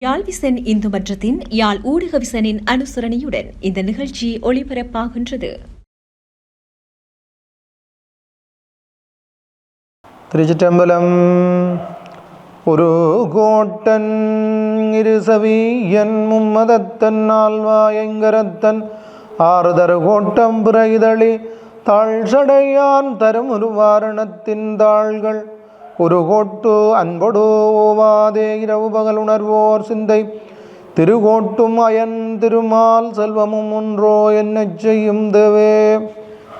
யாழ் vision Hindu மன்றத்தின் யாழ் ஊடக விசனின் அனுசரணையுடன் இந்த நிகழ்ச்சி ஒளிபரப்பாகின்றது. திருச்சிற்றம்பலம். ஒரு கோட்டன் இருசவியன் மும்மதத்தன் ஆழ்வாயங்கரத்தன் ஆறுதரு கோட்டம் பிறைதளி தாழ்சடையான் தரும் ஒரு வாரணத்தின் தாள்கள் ஒரு கோட்டு அன்பொடு ஓவாதே இரவு பகல் உணர்வோர் சிந்தை திருகோட்டும் அயன் திருமால் செல்வமும் ஒன்றோ என்ன செய்யும் தேவே.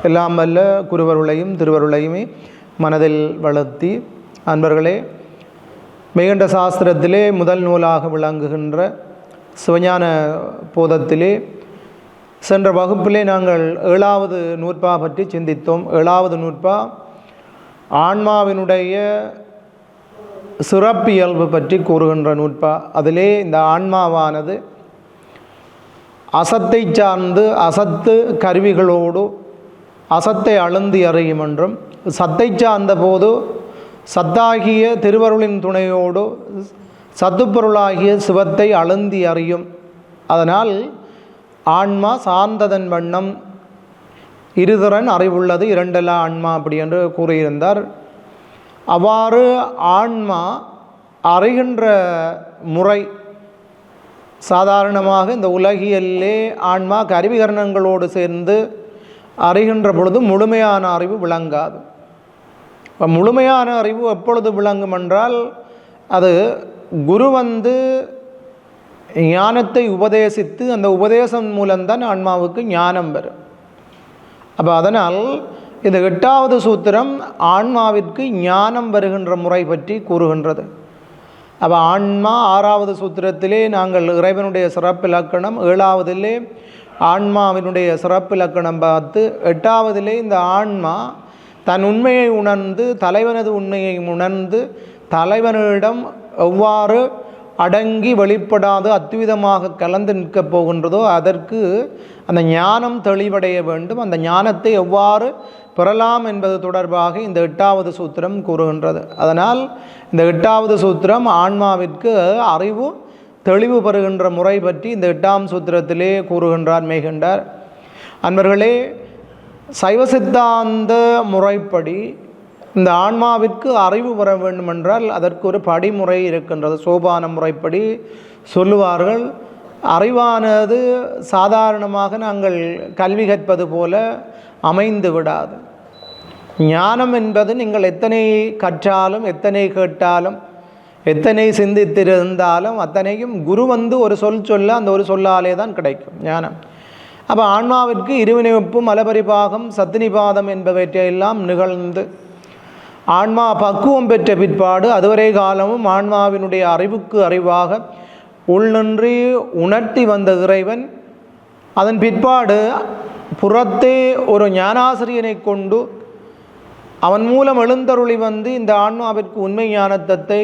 எல்லாம் வல்ல குருவருளையும் திருவருளையுமே மனதில் வளர்த்தி, அன்பர்களே, மெய்கண்ட சாஸ்திரத்திலே முதல் நூலாக விளங்குகின்ற சிவஞான போதத்திலே சென்ற வகுப்பிலே நாங்கள் 7வது நூற்பா பற்றி சிந்தித்தோம். 7வது நூற்பா ஆன்மாவினுடைய சிறப்பியல்பு பற்றி கூறுகின்ற நூற்பா. அதிலே இந்த ஆன்மாவானது அசத்தை சார்ந்து அசத்து கருவிகளோடு அசத்தை அழுந்தி அறியும் என்றும், சத்தை சார்ந்த போது சத்தாகிய திருவருளின் துணையோடு சத்துப்பொருளாகிய சிவத்தை அழுந்தி அறியும். அதனால் ஆன்மா சார்ந்ததன் வண்ணம் இருதிறன் அறிவுள்ளது, இரண்டெல்லா ஆன்மா அப்படி என்று கூறியிருந்தார். அவ்வாறு ஆன்மா அறிகின்ற முறை சாதாரணமாக இந்த உலகியல்லே ஆன்மா கருவிகரணங்களோடு சேர்ந்து அறிகின்ற பொழுது முழுமையான அறிவு விளங்காது. முழுமையான அறிவு எப்பொழுது விளங்கும் என்றால், அது குரு ஞானத்தை உபதேசித்து அந்த உபதேசம் மூலம்தான் ஆன்மாவுக்கு ஞானம் வரும். அப்போ அதனால் இந்த 8வது சூத்திரம் ஆன்மாவிற்கு ஞானம் வருகின்ற முறை பற்றி கூறுகின்றது. அப்போ ஆன்மா 6வது சூத்திரத்திலே நாங்கள் இறைவனுடைய சிறப்பிலக்கணம், 7வதிலே ஆன்மாவினுடைய சிறப்பிலக்கணம் பார்த்து, 8வதிலே இந்த ஆன்மா தன் உண்மையை உணர்ந்து தலைவனது உண்மையை உணர்ந்து தலைவனிடம் எவ்வாறு அடங்கி வெளிப்படாது அத்விதமாக கலந்து நிற்கப் போகின்றதோ அதற்கு அந்த ஞானம் தெளிவடைய வேண்டும். அந்த ஞானத்தை எவ்வாறு பெறலாம் என்பது தொடர்பாக இந்த 8வது சூத்திரம் கூறுகின்றது. அதனால் இந்த 8வது சூத்திரம் ஆன்மாவிற்கு அறிவு தெளிவு பெறுகின்ற முறை பற்றி இந்த 8ஆம் சூத்திரத்திலே கூறுகின்றார் மெய்கண்டார். அன்பர்களே, சைவ சித்தாந்த முறைப்படி இந்த ஆன்மாவிற்கு அறிவு வர வேண்டுமென்றால் அதற்கு ஒரு படிமுறை இருக்கின்றது. சோபான முறைப்படி சொல்லுவார்கள், அறிவானது சாதாரணமாக நாங்கள் கல்வி கற்பது போல அமைந்து விடாது. ஞானம் என்பது நீங்கள் எத்தனை கற்றாலும் எத்தனை கேட்டாலும் எத்தனை சிந்தித்திருந்தாலும் அத்தனையும் குரு ஒரு சொல் சொல்ல அந்த ஒரு சொல்லாலே தான் கிடைக்கும் ஞானம். அப்போ ஆன்மாவிற்கு இருவினைப்பு மலபரிபாகம் சத்தினிபாதம் என்பவற்றையெல்லாம் நிகழ்ந்து ஆன்மா பக்குவம் பெற்ற பிற்பாடு அதுவரை காலமும் ஆன்மாவினுடைய அறிவுக்கு அறிவாக உள்நின்று உணர்த்தி வந்த இறைவன் அதன் பிற்பாடு புறத்தே ஒரு ஞானாசிரியனை கொண்டு அவன் மூலம் எழுந்தருளி இந்த ஆன்மாவிற்கு உண்மை ஞானத்தை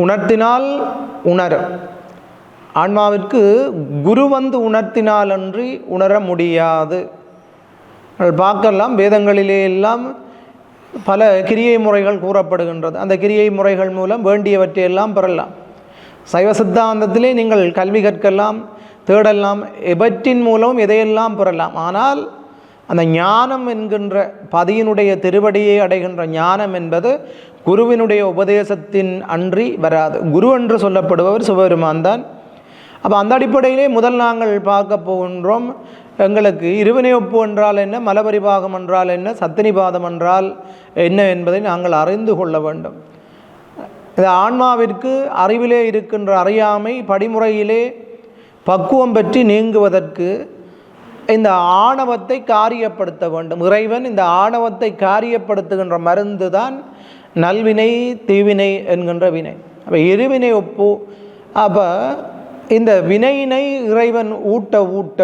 உணர்த்தினால் உணரும். ஆன்மாவிற்கு குரு உணர்த்தினால் அன்றி உணர முடியாது. பார்க்கலாம், வேதங்களிலே எல்லாம் பல கிரியை முறைகள் கூறப்படுகின்றது. அந்த கிரியை முறைகள் மூலம் வேண்டியவற்றையெல்லாம் பெறலாம். சைவ சித்தாந்தத்திலே நீங்கள் கல்வி கற்கலாம், தேடலாம், எவற்றின் மூலம் எதையெல்லாம் பெறலாம். ஆனால் அந்த ஞானம் என்கின்ற பதியினுடைய திருவடியை அடைகின்ற ஞானம் என்பது குருவினுடைய உபதேசத்தின் அன்றி வராது. குரு என்று சொல்லப்படுபவர் சிவபெருமான் தான். அப்போ அந்த அடிப்படையிலே முதல் நாங்கள் பார்க்க போகின்றோம், எங்களுக்கு இருவினை ஒப்பு என்றால் என்ன, மலபரிபாகம் என்றால் என்ன, சத்தினிபாதம் என்றால் என்ன என்பதை நாங்கள் அறிந்து கொள்ள வேண்டும். இந்த ஆன்மாவிற்கு அறிவிலே இருக்கின்ற அறியாமை படிமுறையிலே பக்குவம் பெற்றி நீங்குவதற்கு இந்த ஆணவத்தை காரியப்படுத்த வேண்டும். இறைவன் இந்த ஆணவத்தை காரியப்படுத்துகின்ற மருந்து தான் நல்வினை தீவினை என்கின்ற வினை. அப்போ இருவினை ஒப்பு. அப்போ இந்த வினையினை இறைவன் ஊட்ட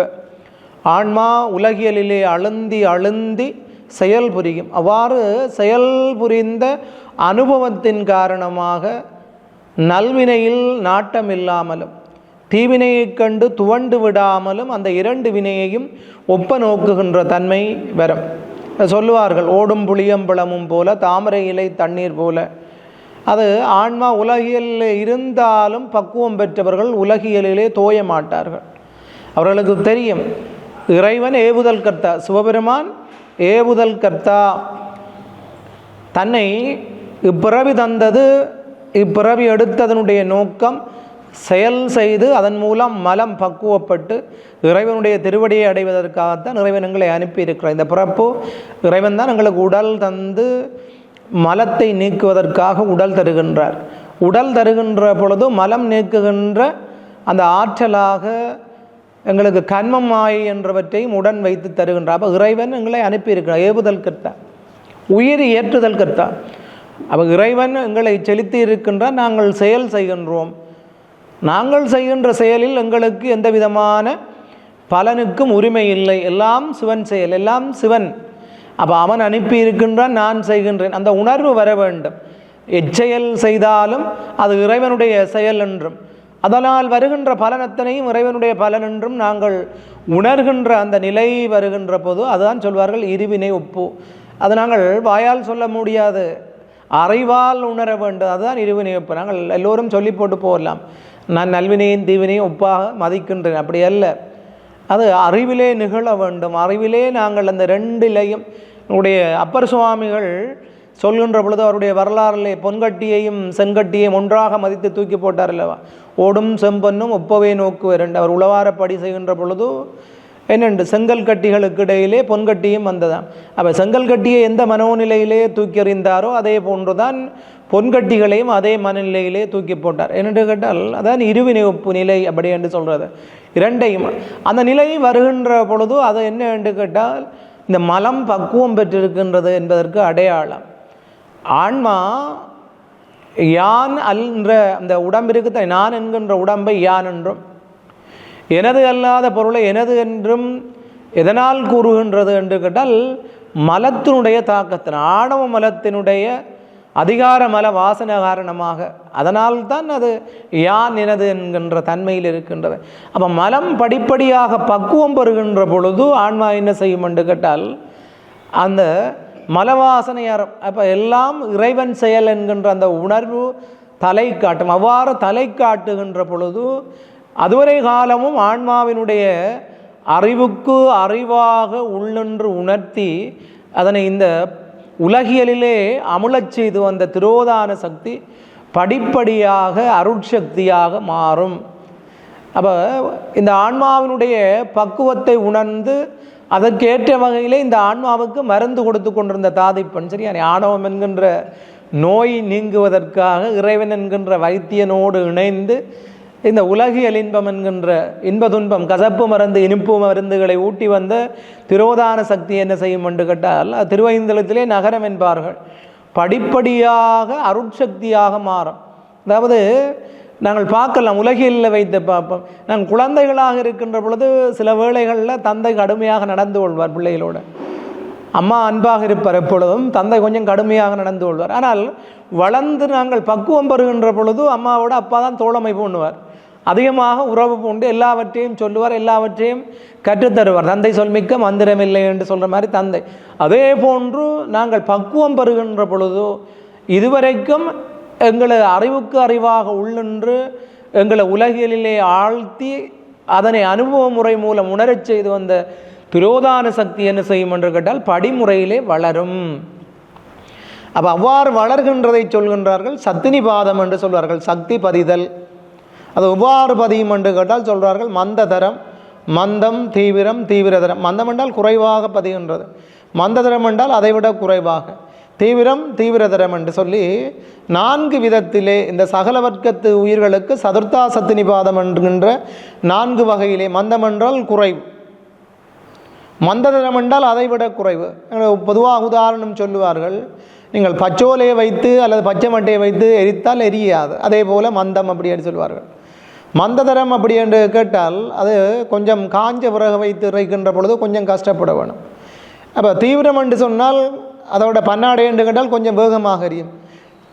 ஆன்மா உலகியலிலே அழுந்தி செயல் புரியும். அவ்வாறு செயல் புரிந்த அனுபவத்தின் காரணமாக நல்வினையில் நாட்டம் இல்லாமலும் தீவினையை கண்டு துவண்டு விடாமலும் அந்த 2 வினையையும் ஒப்ப நோக்குகின்ற தன்மை வரும். சொல்லுவார்கள், ஓடும் புளியம்பழமும் போல தாமரை இலை தண்ணீர் போல அது ஆன்மா உலகியலில் இருந்தாலும் பக்குவம் பெற்றவர்கள் உலகியலிலே தோய மாட்டார்கள். அவர்களுக்கு தெரியும் இறைவன் ஏவுதல் கர்த்தா, சிவபெருமான் ஏவுதல் கர்த்தா. தன்னை இப்பிறவி தந்தது, இப்பிறவி எடுத்ததனுடைய நோக்கம் செயல் செய்து அதன் மூலம் மலம் பக்குவப்பட்டு இறைவனுடைய திருவடியை அடைவதற்காகத்தான் இறைவன் எங்களை அனுப்பியிருக்கிறார். இந்த பிறப்பு இறைவன் தான் எங்களுக்கு உடல் தந்து மலத்தை நீக்குவதற்காக உடல் தருகின்றார். உடல் தருகின்ற பொழுது மலம் நீக்குகின்ற அந்த ஆற்றலாக எங்களுக்கு கண்மம் மாயை என்றவற்றையும் உடன் வைத்து தருகின்றார். அப்போ இறைவன் எங்களை அனுப்பியிருக்கிறார். ஏவுதல் கர்த்தா, உயிர் ஏற்றுதல் கர்த்தா. அப்போ இறைவன் எங்களை செலுத்தி இருக்கின்றார். நாங்கள் செயல் செய்கின்றோம். நாங்கள் செய்கின்ற செயலில் எங்களுக்கு எந்த விதமான பலனுக்கும் உரிமை இல்லை. எல்லாம் சிவன் செயல், எல்லாம் சிவன். அப்போ அவன் அனுப்பி இருக்கின்றான், நான் செய்கின்றேன். அந்த உணர்வு வர வேண்டும். எச்செயல் செய்தாலும் அது இறைவனுடைய செயல் என்றும், அதனால் வருகின்ற பலனத்தனையும் இறைவனுடைய பலன் என்றும் நாங்கள் உணர்கின்ற அந்த நிலை வருகின்ற போது அதுதான் சொல்வார்கள் இருவினை ஒப்பு. அது நாங்கள் வாயால் சொல்ல முடியாது, அறிவால் உணர வேண்டும். அதுதான் இருவினை ஒப்பு. நாங்கள் எல்லோரும் சொல்லி போட்டு போகலாம், நான் நல்வினையும் தீவினையும் ஒப்பாக மதிக்கின்றேன். அப்படி அல்ல, அது அறிவிலே நிகழ வேண்டும். அறிவிலே நாங்கள் அந்த ரெண்டிலையும் உடைய அப்பர் சுவாமிகள் சொல்கின்ற பொழுது அவருடைய வரலாறிலே பொன்கட்டியையும் செங்கட்டியையும் ஒன்றாக மதித்து தூக்கி போட்டார் அல்லவா. ஓடும் செம்பொன்னும் ஒப்பவே நோக்குவர் என்று அவர் உளவாரப்படி செய்கின்ற பொழுது என்னென்று செங்கல் கட்டிகளுக்கு இடையிலே பொன்கட்டியும் வந்ததாம். அப்போ செங்கல் கட்டியை எந்த மனோநிலையிலே தூக்கி எறிந்தாரோ அதே போன்றுதான் பொன்கட்டிகளையும் அதே மனநிலையிலே தூக்கி போட்டார். என்று கேட்டால் அதான் இருவினை ஒப்பு நிலை அப்படி என்று சொல்கிறது. இரண்டையும் அந்த நிலை வருகின்ற பொழுது அது என்ன என்று கேட்டால் இந்த மலம் பக்குவம் பெற்றிருக்கின்றது என்பதற்கு அடையாளம். ஆன்மா யான் என்ற அந்த உடம்பிற்கு நான் என்கின்ற உடம்பை யான் என்றும், எனது அல்லாத பொருளை எனது என்றும் எதனால் கூறுகின்றது என்று கேட்டால் மலத்தினுடைய தாக்கத்தின், ஆணவ மலத்தினுடைய அதிகார மல வாசனை காரணமாக, அதனால்தான் அது யான் எனது என்கின்ற தன்மையில் இருக்கின்றது. அப்போ மலம் படிப்படியாக பக்குவம் பெறுகின்ற பொழுது ஆன்மா என்ன செய்யும் என்று கேட்டால் அந்த மலவாசனையார், அப்போ எல்லாம் இறைவன் செயல் என்கின்ற அந்த உணர்வு தலை காட்டும். அவ்வாறு தலை காட்டுகின்ற பொழுது அதுவரை காலமும் ஆன்மாவினுடைய அறிவுக்கு அறிவாக உள்ளென்று உணர்த்தி அதனை இந்த உலகியலிலே அமுலச் செய்து வந்த திரோதான சக்தி படிப்படியாக அருட்சக்தியாக மாறும். அப்போ இந்த ஆன்மாவினுடைய பக்குவத்தை உணர்ந்து அதற்கேற்ற வகையிலே இந்த ஆன்மாவுக்கு மருந்து கொடுத்து கொண்டிருந்த தாதைப்பன் சரியான ஆணவம் என்கின்ற நோய் நீங்குவதற்காக இறைவன் என்கின்ற வைத்தியனோடு இணைந்து இந்த உலகியல் இன்பம் என்கின்ற இன்ப துன்பம் கசப்பு மருந்து இனிப்பு மருந்துகளை ஊட்டி வந்த திரோதான சக்தி என்ன செய்யும் என்று கேட்டால் அது திருவைந்தளத்திலே நகரம் என்பார்கள். படிப்படியாக அருட்சக்தியாக மாறும். அதாவது நாங்கள் பார்க்கலாம், உலகியலில் வைத்து பார்ப்போம். நாங்கள் குழந்தைகளாக இருக்கின்ற பொழுது சில வேளைகளில் தந்தை கடுமையாக நடந்து கொள்வார் பிள்ளைகளோடு. அம்மா அன்பாக இருப்பார் எப்பொழுதும், தந்தை கொஞ்சம் கடுமையாக நடந்து கொள்வார். ஆனால் வளர்ந்து நாங்கள் பக்குவம் பெறுகின்ற பொழுது அம்மாவோட அப்பா தான் தோழமை பண்ணுவார், அதிகமாக உறவு பூண்டு எல்லாவற்றையும் சொல்லுவார், எல்லாவற்றையும் கற்றுத்தருவார். தந்தை சொல்மிக்க மந்திரமில்லை என்று சொல்கிற மாதிரி தந்தை. அதே போன்று நாங்கள் பக்குவம் பெறுகின்ற பொழுதோ இதுவரைக்கும் எங்களை அறிவுக்கு அறிவாக உள்ளென்று எங்களை உலகியலிலே ஆழ்த்தி அதனை அனுபவ முறை மூலம் உணரச் செய்து வந்த திரோதான சக்தி என்ன செய்யும் என்று கேட்டால் படிமுறையிலே வளரும். அப்போ அவ்வாறு வளர்கின்றதை சொல்கின்றார்கள் சத்தினிபாதம் என்று சொல்வார்கள். சக்தி பதிதல் அது எவ்வாறு பதியும் என்று கேட்டால் சொல்கிறார்கள் மந்ததரம், மந்தம், தீவிரம், தீவிரதரம். மந்தம் என்றால் குறைவாக பதிகின்றது, மந்ததரம் என்றால் அதைவிட குறைவாக, தீவிரம், தீவிரதரம் என்று சொல்லி 4 விதத்திலே இந்த சகல வர்க்கத்து உயிர்களுக்கு சதுர்த்தா சத்தினிபாதம் என்கின்ற 4 வகையிலே மந்தம் என்றால் குறைவு, மந்ததரம் என்றால் அதைவிட குறைவு. பொதுவாக உதாரணம் சொல்லுவார்கள், நீங்கள் பச்சோலையை வைத்து அல்லது பச்சை மட்டையை வைத்து எரித்தால் எரியாது, அதே போல் மந்தம் அப்படி என்று சொல்வார்கள். மந்ததரம் அப்படி என்று கேட்டால் அது கொஞ்சம் காஞ்ச விறகு வைத்து இறைக்கின்ற பொழுது கொஞ்சம் கஷ்டப்பட வேணும். அப்போ தீவிரம் என்று சொன்னால் அதோட பன்னாடை என்று கேட்டால் கொஞ்சம் வேகமாக எரியும்.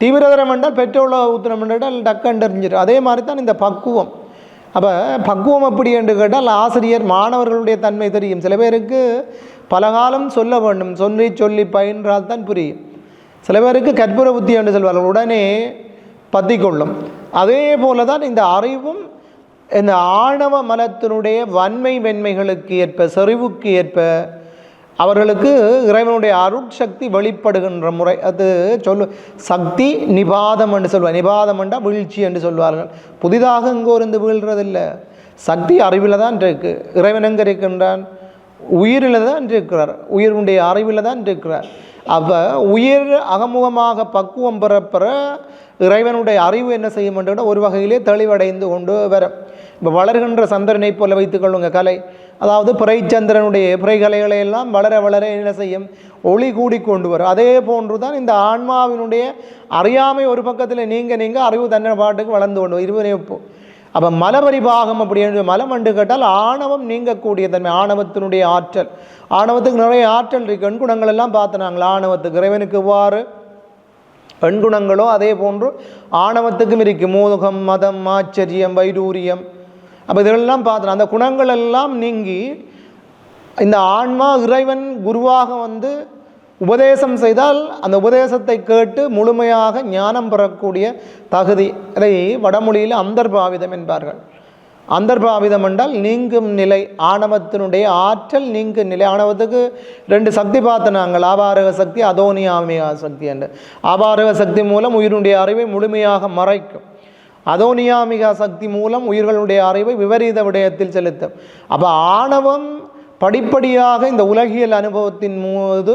தீவிரதரம் என்றால் பெட்ரோலை ஊற்றினம் என்றால் டக்குன்னு எரிஞ்சிடும். அதே மாதிரி தான் இந்த பக்குவம். அப்போ பக்குவம் அப்படி என்று கேட்டால் ஆசிரியர் மாணவர்களுடைய தன்மை தெரியும். சில பேருக்கு பலகாலம் சொல்ல வேண்டும், சொல்லி சொல்லி பயின்றால் தான் புரியும். சில பேருக்கு கற்பூர புத்தி என்று சொல்வார்கள். உடனே பற்றிக்கொள்ளும். அதே போல தான் இந்த அறிவும் இந்த ஆணவ மலத்தினுடைய வன்மை மென்மைகளுக்கு ஏற்ப செறிவுக்கு ஏற்ப அவர்களுக்கு இறைவனுடைய அருட்சக்தி வெளிப்படுகின்ற முறை அது சக்தி நிபாதம் என்று சொல்வார். நிபாதம் என்றால் வீழ்ச்சி என்று சொல்வார்கள். புதிதாக இங்கோ இருந்து வீழ்றதில்லை. சக்தி அறிவில் தான் இருக்கு. இறைவன் எங்கே இருக்கின்றான்? உயிரில் தான் இருக்கிறார். உயிருடைய அறிவில் தான் இருக்கிறார். அப்போ உயிர் அகமுகமாக பக்குவம் பெற இறைவனுடைய அறிவு என்ன செய்யும் என்ற ஒரு வகையிலே தெளிவடைந்து கொண்டு வரும். இப்போ வளர்கின்ற சந்திரனை போல வைத்துக்கொள்ளுங்க கலை, அதாவது பிறை சந்திரனுடைய பிறை கலைகளை எல்லாம் வளர வளர என்ன செய்யும்? ஒளி கூடி கொண்டு வரும். அதே போன்று தான் இந்த ஆன்மாவினுடைய அறியாமை ஒரு பக்கத்தில் நீங்கள் அறிவு தன்னை பாட்டுக்கு வளர்ந்து கொண்டு இருவனைப்பு. அப்போ மலபரிபாகம் அப்படின்னு மலம் என்று கேட்டால் ஆணவம் நீங்கக்கூடிய தன்மை, ஆணவத்தினுடைய ஆற்றல். ஆணவத்துக்கு நிறைய ஆற்றல் இருக்குது. எண்குணங்கள் எல்லாம் பார்த்தினாங்களா? ஆணவத்துக்கு இறைவனுக்கு எவ்வாறு எண்குணங்களோ அதே போன்று ஆணவத்துக்கும் இருக்கு. மோகம், மதம், ஆச்சரியம், வைடூரியம். அப்போ இதெல்லாம் பார்த்தோம். அந்த குணங்கள் எல்லாம் நீங்கி இந்த ஆன்மா இறைவன் குருவாக வந்து உபதேசம் செய்தால் அந்த உபதேசத்தை கேட்டு முழுமையாக ஞானம் பெறக்கூடிய தகுதி. அதை வடமொழியில் அந்தர்பாவிதம் என்பார்கள். அந்தர்பாவிதம் என்றால் நீங்கும் நிலை, ஆணவத்தினுடைய ஆற்றல் நீங்கும் நிலை. ஆணவத்துக்கு 2 சக்தி பார்த்தனாங்கள், ஆபாரக சக்தி, அதோனியாமிகா சக்தி என்று. ஆபாரக சக்தி மூலம் உயிருடைய அறிவை முழுமையாக மறைக்கும். அதோனியாமிகா சக்தி மூலம் உயிர்களுடைய அறிவை விபரீத விடயத்தில் செலுத்தும். அப்போ ஆணவம் படிப்படியாக இந்த உலகியல் அனுபவத்தின் போது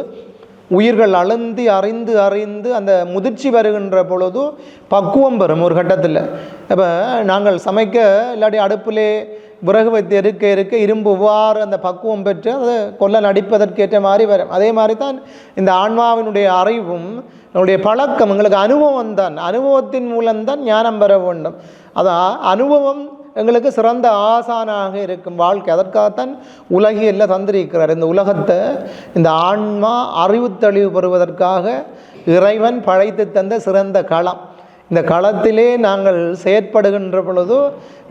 உயிர்கள் அழுந்தி அறிந்து அந்த முதிர்ச்சி வருகின்ற பொழுது பக்குவம் பெறும் ஒரு கட்டத்தில். இப்போ நாங்கள் சமைக்க இல்லாட்டி அடுப்பிலே விறகு வைத்து இருக்க இரும்பு உவ்வாறு அந்த பக்குவம் பெற்று அதை கொல்ல நடிப்பதற்கேற்ற மாதிரி வரும். அதே மாதிரி தான் இந்த ஆன்மாவினுடைய அறிவும் நம்முடைய பழக்கம், எங்களுக்கு அனுபவம் தான். அனுபவத்தின் மூலம்தான் ஞானம் பெற வேண்டும். அதான் அனுபவம் எங்களுக்கு சிறந்த ஆசானாக இருக்கும் வாழ்க்கை. அதற்காகத்தான் உலகில் தந்திருக்கிறார். இந்த உலகத்தை இந்த ஆன்மா அறிவு தெளிவு பெறுவதற்காக இறைவன் படைத்து தந்த சிறந்த களம். இந்த களத்திலே நாங்கள் செயற்படுகின்ற பொழுது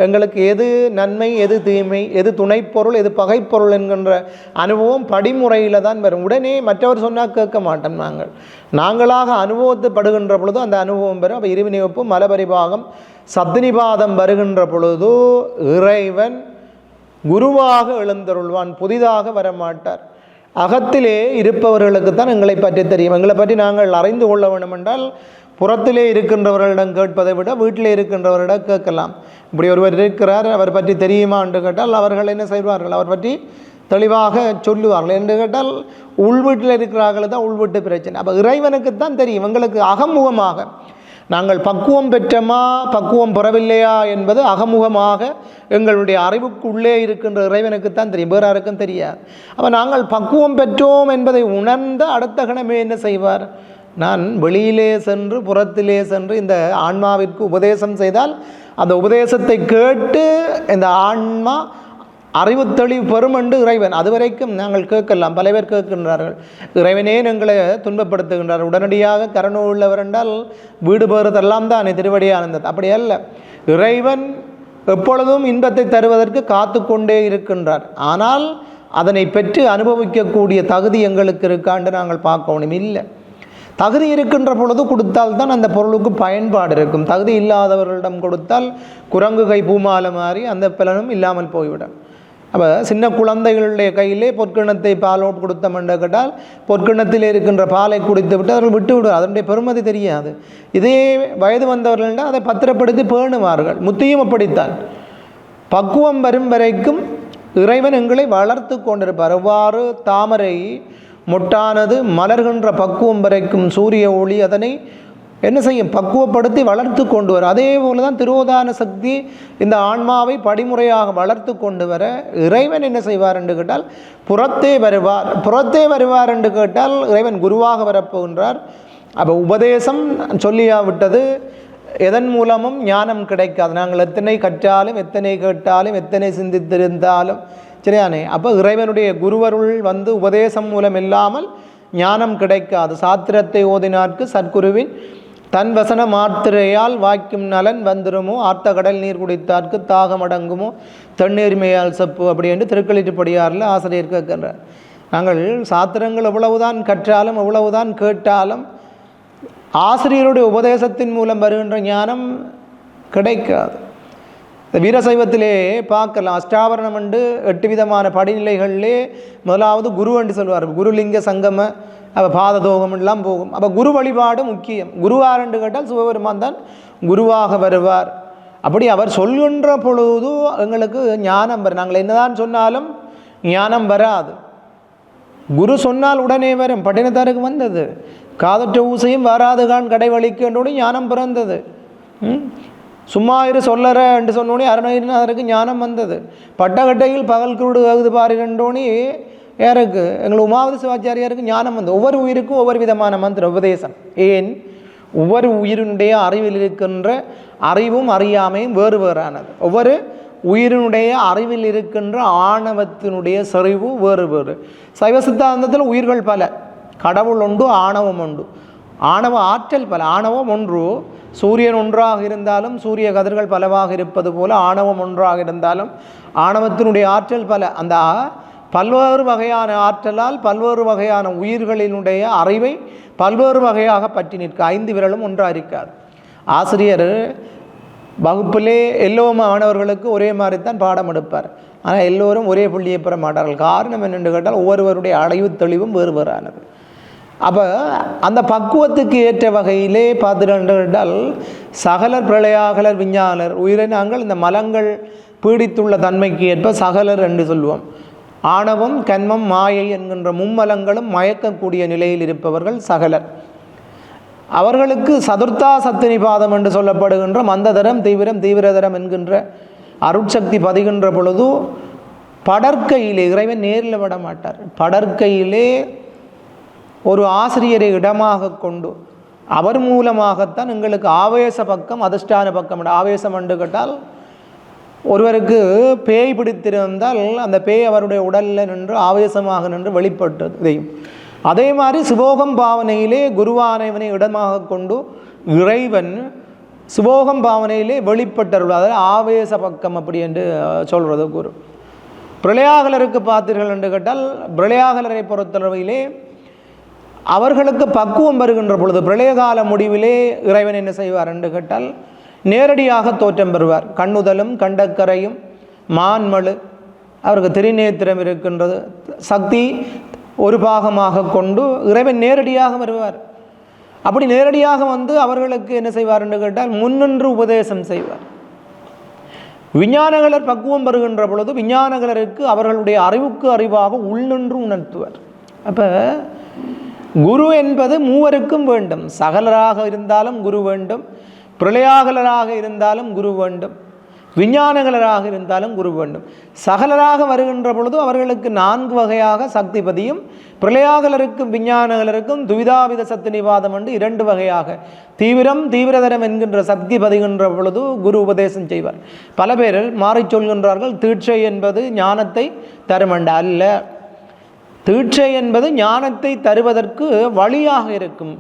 எங்களுக்கு எது நன்மை, எது தீமை, எது துணைப்பொருள், எது பகைப்பொருள் என்கின்ற அனுபவம் படிமுறையில் தான் வரும். உடனே மற்றவர் சொன்னால் கேட்க மாட்டோம். நாங்களாக அனுபவத்தைப்படுகின்ற பொழுது அந்த அனுபவம் பெறும். அப்போ இருவினைப்பு மலபரிபாகம் சப்தினிபாதம் வருகின்ற பொழுது இறைவன் குருவாக எழுந்தருள்வான், புதிதாக வரமாட்டார். அகத்திலே இருப்பவர்களுக்கு தான் எங்களை பற்றி தெரியும். எங்களை பற்றி நாங்கள் அறிந்து கொள்ள வேண்டும் என்றால் புறத்திலே இருக்கின்றவர்களிடம் கேட்பதை விட வீட்டிலே இருக்கின்றவரிடம் கேட்கலாம். இப்படி ஒருவர் இருக்கிறார், அவர் பற்றி தெரியுமா என்று கேட்டால் அவர்கள் என்ன செய்வார்கள்? அவர் பற்றி தெளிவாக சொல்லுவார்கள். என்று கேட்டால் உள்வீட்டில் இருக்கிறார்கள் தான் உள்வீட்டு பிரச்சனை. அப்போ இறைவனுக்குத்தான் தெரியும். எங்களுக்கு அகமுகமாக நாங்கள் பக்குவம் பெற்றோமா பக்குவம் பெறவில்லையா என்பது அகமுகமாக எங்களுடைய அறிவுக்குள்ளே இருக்கின்ற இறைவனுக்குத்தான் தெரியும், வேறு யாருக்கும் தெரியாது. அப்போ நாங்கள் பக்குவம் பெற்றோம் என்பதை உணர்ந்த அடுத்த கணமே என்ன செய்வார்? நான் வெளியிலே சென்று புறத்திலே சென்று இந்த ஆன்மாவிற்கு உபதேசம் செய்தால் அந்த உபதேசத்தை கேட்டு இந்த ஆன்மா அறிவு தெளிவு பெறும் என்று இறைவன். அதுவரைக்கும் நாங்கள் கேட்கலாம். பல பேர் கேட்கின்றார்கள், இறைவனே எங்களை துன்பப்படுத்துகின்றார், உடனடியாக கருணை உள்ளவர் என்றால் வீடு பெறுதெல்லாம் தான் திருவடி ஆனந்தம். அப்படி அல்ல. இறைவன் எப்பொழுதும் இன்பத்தை தருவதற்கு காத்து கொண்டே இருக்கின்றார். ஆனால் அதனை பெற்று அனுபவிக்கக்கூடிய தகுதி எங்களுக்கு இருக்காண்டு நாங்கள் பார்க்கணும். இல்லை, தகுதி இருக்கின்ற பொழுது கொடுத்தால் தான் அந்த பொருளுக்கு பயன்பாடு இருக்கும். தகுதி இல்லாதவர்களிடம் கொடுத்தால் குரங்கு கை பூமாலை மாறி அந்த பலனும் இல்லாமல் போய்விடும். அப்போ சின்ன குழந்தைகளுடைய கையிலே பொற்கிணத்தை பாலோடு கொடுத்தோம்னு கேட்டால் பொற்கிணத்தில் இருக்கின்ற பாலை குடித்து விட்டு அவர்கள் விட்டு விடுவார். அதனுடைய பெருமதி தெரியாது. இதே வயது வந்தவர்கள்னால் அதை பத்திரப்படுத்தி பேணுவார்கள். முத்தியும் அப்படித்தான். பக்குவம் வரும் வரைக்கும் இறைவன் எங்களை வளர்த்து கொண்டிருப்பார். எவ்வாறு தாமரை மொட்டானது மலர்கின்ற பக்குவம் வரைக்கும் சூரிய ஒளி அதனை என்ன செய்யும்? பக்குவப்படுத்தி வளர்த்து கொண்டு வர. அதே போல தான் திரோதான சக்தி இந்த ஆன்மாவை படிமுறையாக வளர்த்து கொண்டு வர இறைவன் என்ன செய்வார் என்று கேட்டால் புறத்தே வருவார். புறத்தே வருவார் என்று கேட்டால் இறைவன் குருவாக வரப்போகின்றார். அப்போ உபதேசம் சொல்லியா விட்டது எதன் மூலமும் ஞானம் கிடைக்காது. நாங்கள் எத்தனை கற்றாலும் எத்தனை கேட்டாலும் எத்தனை சிந்தித்திருந்தாலும் சரியானே. அப்போ இறைவனுடைய குருவருள் வந்து உபதேசம் மூலம் இல்லாமல் ஞானம் கிடைக்காது. சாத்திரத்தை ஓதினார்க்கு சத்குருவின் தன் வசன மாத்திரையால் வாய்க்கும் நலன் வந்துருமோ, ஆர்த்த கடல் நீர் குடித்தார்க்கு தாகம் அடங்குமோ, தண்ணீர்மையால் சப்பு அப்படி என்று திருக்களிட்டுப்படியாரில் ஆசிரியர் கேட்கின்றார். நாங்கள் சாத்திரங்கள் எவ்வளவுதான் கற்றாலும் எவ்வளவுதான் கேட்டாலும் ஆசிரியருடைய உபதேசத்தின் மூலம் வருகின்ற ஞானம் கிடைக்காது. இந்த வீரசைவத்திலே பார்க்கலாம், அஷ்டாவரணம் என்று 8 விதமான படிநிலைகளிலே முதலாவது குரு என்று சொல்வார். குருலிங்க சங்கம அப்போ பாததோகம் எல்லாம் போகும். அப்போ குரு வழிபாடு முக்கியம். குருவார் என்று கேட்டால் சிவபெருமான் தான் குருவாக வருவார். அப்படி அவர் சொல்கின்ற பொழுது எங்களுக்கு ஞானம் வரும். நாங்கள் என்னதான் சொன்னாலும் ஞானம் வராது. குரு சொன்னால் உடனே வரும். பட்டினத்தாருக்கு வந்தது, காதற்ற ஊசையும் வராதுகான் கடைவழிக்கோடு ஞானம் பிறந்தது. சும்மா இரு சொல்லற என்று சொன்னோடனே அருணகிரிநாதருக்கு ஞானம் வந்தது. பட்டகட்டையில் பகல் குருடு அகுது பாருகண்டோனி யாருக்கு? எங்கள் உமாவதி சிவாச்சாரியாருக்கு ஞானம் வந்தது. ஒவ்வொரு உயிருக்கும் ஒவ்வொரு விதமான மந்திர உபதேசம். ஏன்? ஒவ்வொரு உயிரினுடைய அறிவில் இருக்கின்ற அறிவும் அறியாமையும் வேறு வேறானது. ஒவ்வொரு உயிரினுடைய அறிவில் இருக்கின்ற ஆணவத்தினுடைய செறிவு வேறு வேறு. சைவ சித்தாந்தத்தில் உயிர்கள் பல, கடவுள் உண்டு, ஆணவம் உண்டு. ஆணவ ஆற்றல் பல. ஆணவம் ஒன்று, சூரியன் ஒன்றாக இருந்தாலும் சூரிய கதிர்கள் பலவாக இருப்பது போல ஆணவம் ஒன்றாக இருந்தாலும் ஆணவத்தினுடைய ஆற்றல் பல. அந்த பல்வேறு வகையான ஆற்றலால் பல்வேறு வகையான உயிர்களினுடைய அறிவை பல்வேறு வகையாக பற்றி நிற்க 5 விரலும் ஒன்றாக இருக்காது. ஆசிரியர் வகுப்பிலே எல்லோ மாணவர்களுக்கு ஒரே மாதிரி தான் பாடம் எடுப்பார். ஆனால் எல்லோரும் ஒரே புள்ளியை பெற மாட்டார்கள். காரணம் என்னென்று கேட்டால் ஒவ்வொருவருடைய அடைவு தெளிவும் வேறு வேறானது. அப்போ அந்த பக்குவத்துக்கு ஏற்ற வகையிலே பார்த்துட்டால் சகலர் பிரளயாகலர் விஞ்ஞானர் உயிரை நாங்கள் இந்த மலங்கள் பீடித்துள்ள தன்மைக்கு ஏற்ப சகலர் என்று சொல்லுவோம். ஆணவம், கன்மம், மாயை என்கின்ற மும்மலங்களும் மயக்கக்கூடிய நிலையில் இருப்பவர்கள் சகலர். அவர்களுக்கு சதுர்த்தா சத்தினிபாதம் என்று சொல்லப்படுகின்ற மந்ததரம் தீவிரம் தீவிரதரம் என்கின்ற அருட்சக்தி பதிகின்ற பொழுது படற்கையிலே இறைவன் நேரில் விட மாட்டார். படற்கையிலே ஒரு ஆசிரியரை இடமாக கொண்டு அவர் மூலமாகத்தான் எங்களுக்கு ஆவேச பக்கம் அதிஷ்டான பக்கம். ஆவேசம் என்று கேட்டால் ஒருவருக்கு பேய் பிடித்திருந்தால் அந்த பேய் அவருடைய உடலில் நின்று ஆவேசமாக நின்று வெளிப்பட்டது இதையும். அதே மாதிரி சுபோகம் பாவனையிலே குருவானவனை இடமாக கொண்டு இறைவன் சுபோகம் பாவனையிலே வெளிப்பட்டருள், அதாவது ஆவேச பக்கம் அப்படி என்று சொல்கிறது குரு. பிரளயாகலருக்கு பார்த்தீர்கள் என்று கேட்டால் பிரளயாகலரை பொறுத்தளவிலே அவர்களுக்கு பக்குவம் வருகின்ற பொழுது பிரளயகால முடிவிலே இறைவன் என்ன செய்வார் என்று கேட்டால் நேரடியாக தோற்றம் பெறுவார். கண்ணுதலும் கண்டக்கரையும் மான்மழு அவருக்கு திருநேத்திரம் இருக்கின்றது. சக்தி ஒரு பாகமாக கொண்டு இறைவன் நேரடியாக வருவார். அப்படி நேரடியாக வந்து அவர்களுக்கு என்ன செய்வார் என்று கேட்டால் முன்னின்று உபதேசம் செய்வார். விஞ்ஞானகலர் பக்குவம் வருகின்ற பொழுது விஞ்ஞானகலருக்கு அவர்களுடைய அறிவுக்கு அறிவாக உள்நின்று உணர்த்துவார். அப்போ குரு என்பது மூவருக்கும் வேண்டும். சகலராக இருந்தாலும் குரு வேண்டும், பிரளயாகலராக இருந்தாலும் குரு வேண்டும், விஞ்ஞானகலராக இருந்தாலும் குரு வேண்டும். சகலராக வருகின்ற பொழுது அவர்களுக்கு 4 வகையாக சக்திபதியும், பிரளயாகலருக்கும் விஞ்ஞானகலருக்கும் துவிதாவித சத்தினிவாதம் என்று 2 வகையாக தீவிரம் தீவிரதரம் என்கின்ற சக்தி பதிகின்ற பொழுது குரு உபதேசம் செய்வார். பல பேர் மாறி சொல்கின்றார்கள், தீட்சை என்பது ஞானத்தை தருமண்ட அல்ல. தீட்சை என்பது ஞானத்தை தருவதற்கு வழியாக இருக்கும்.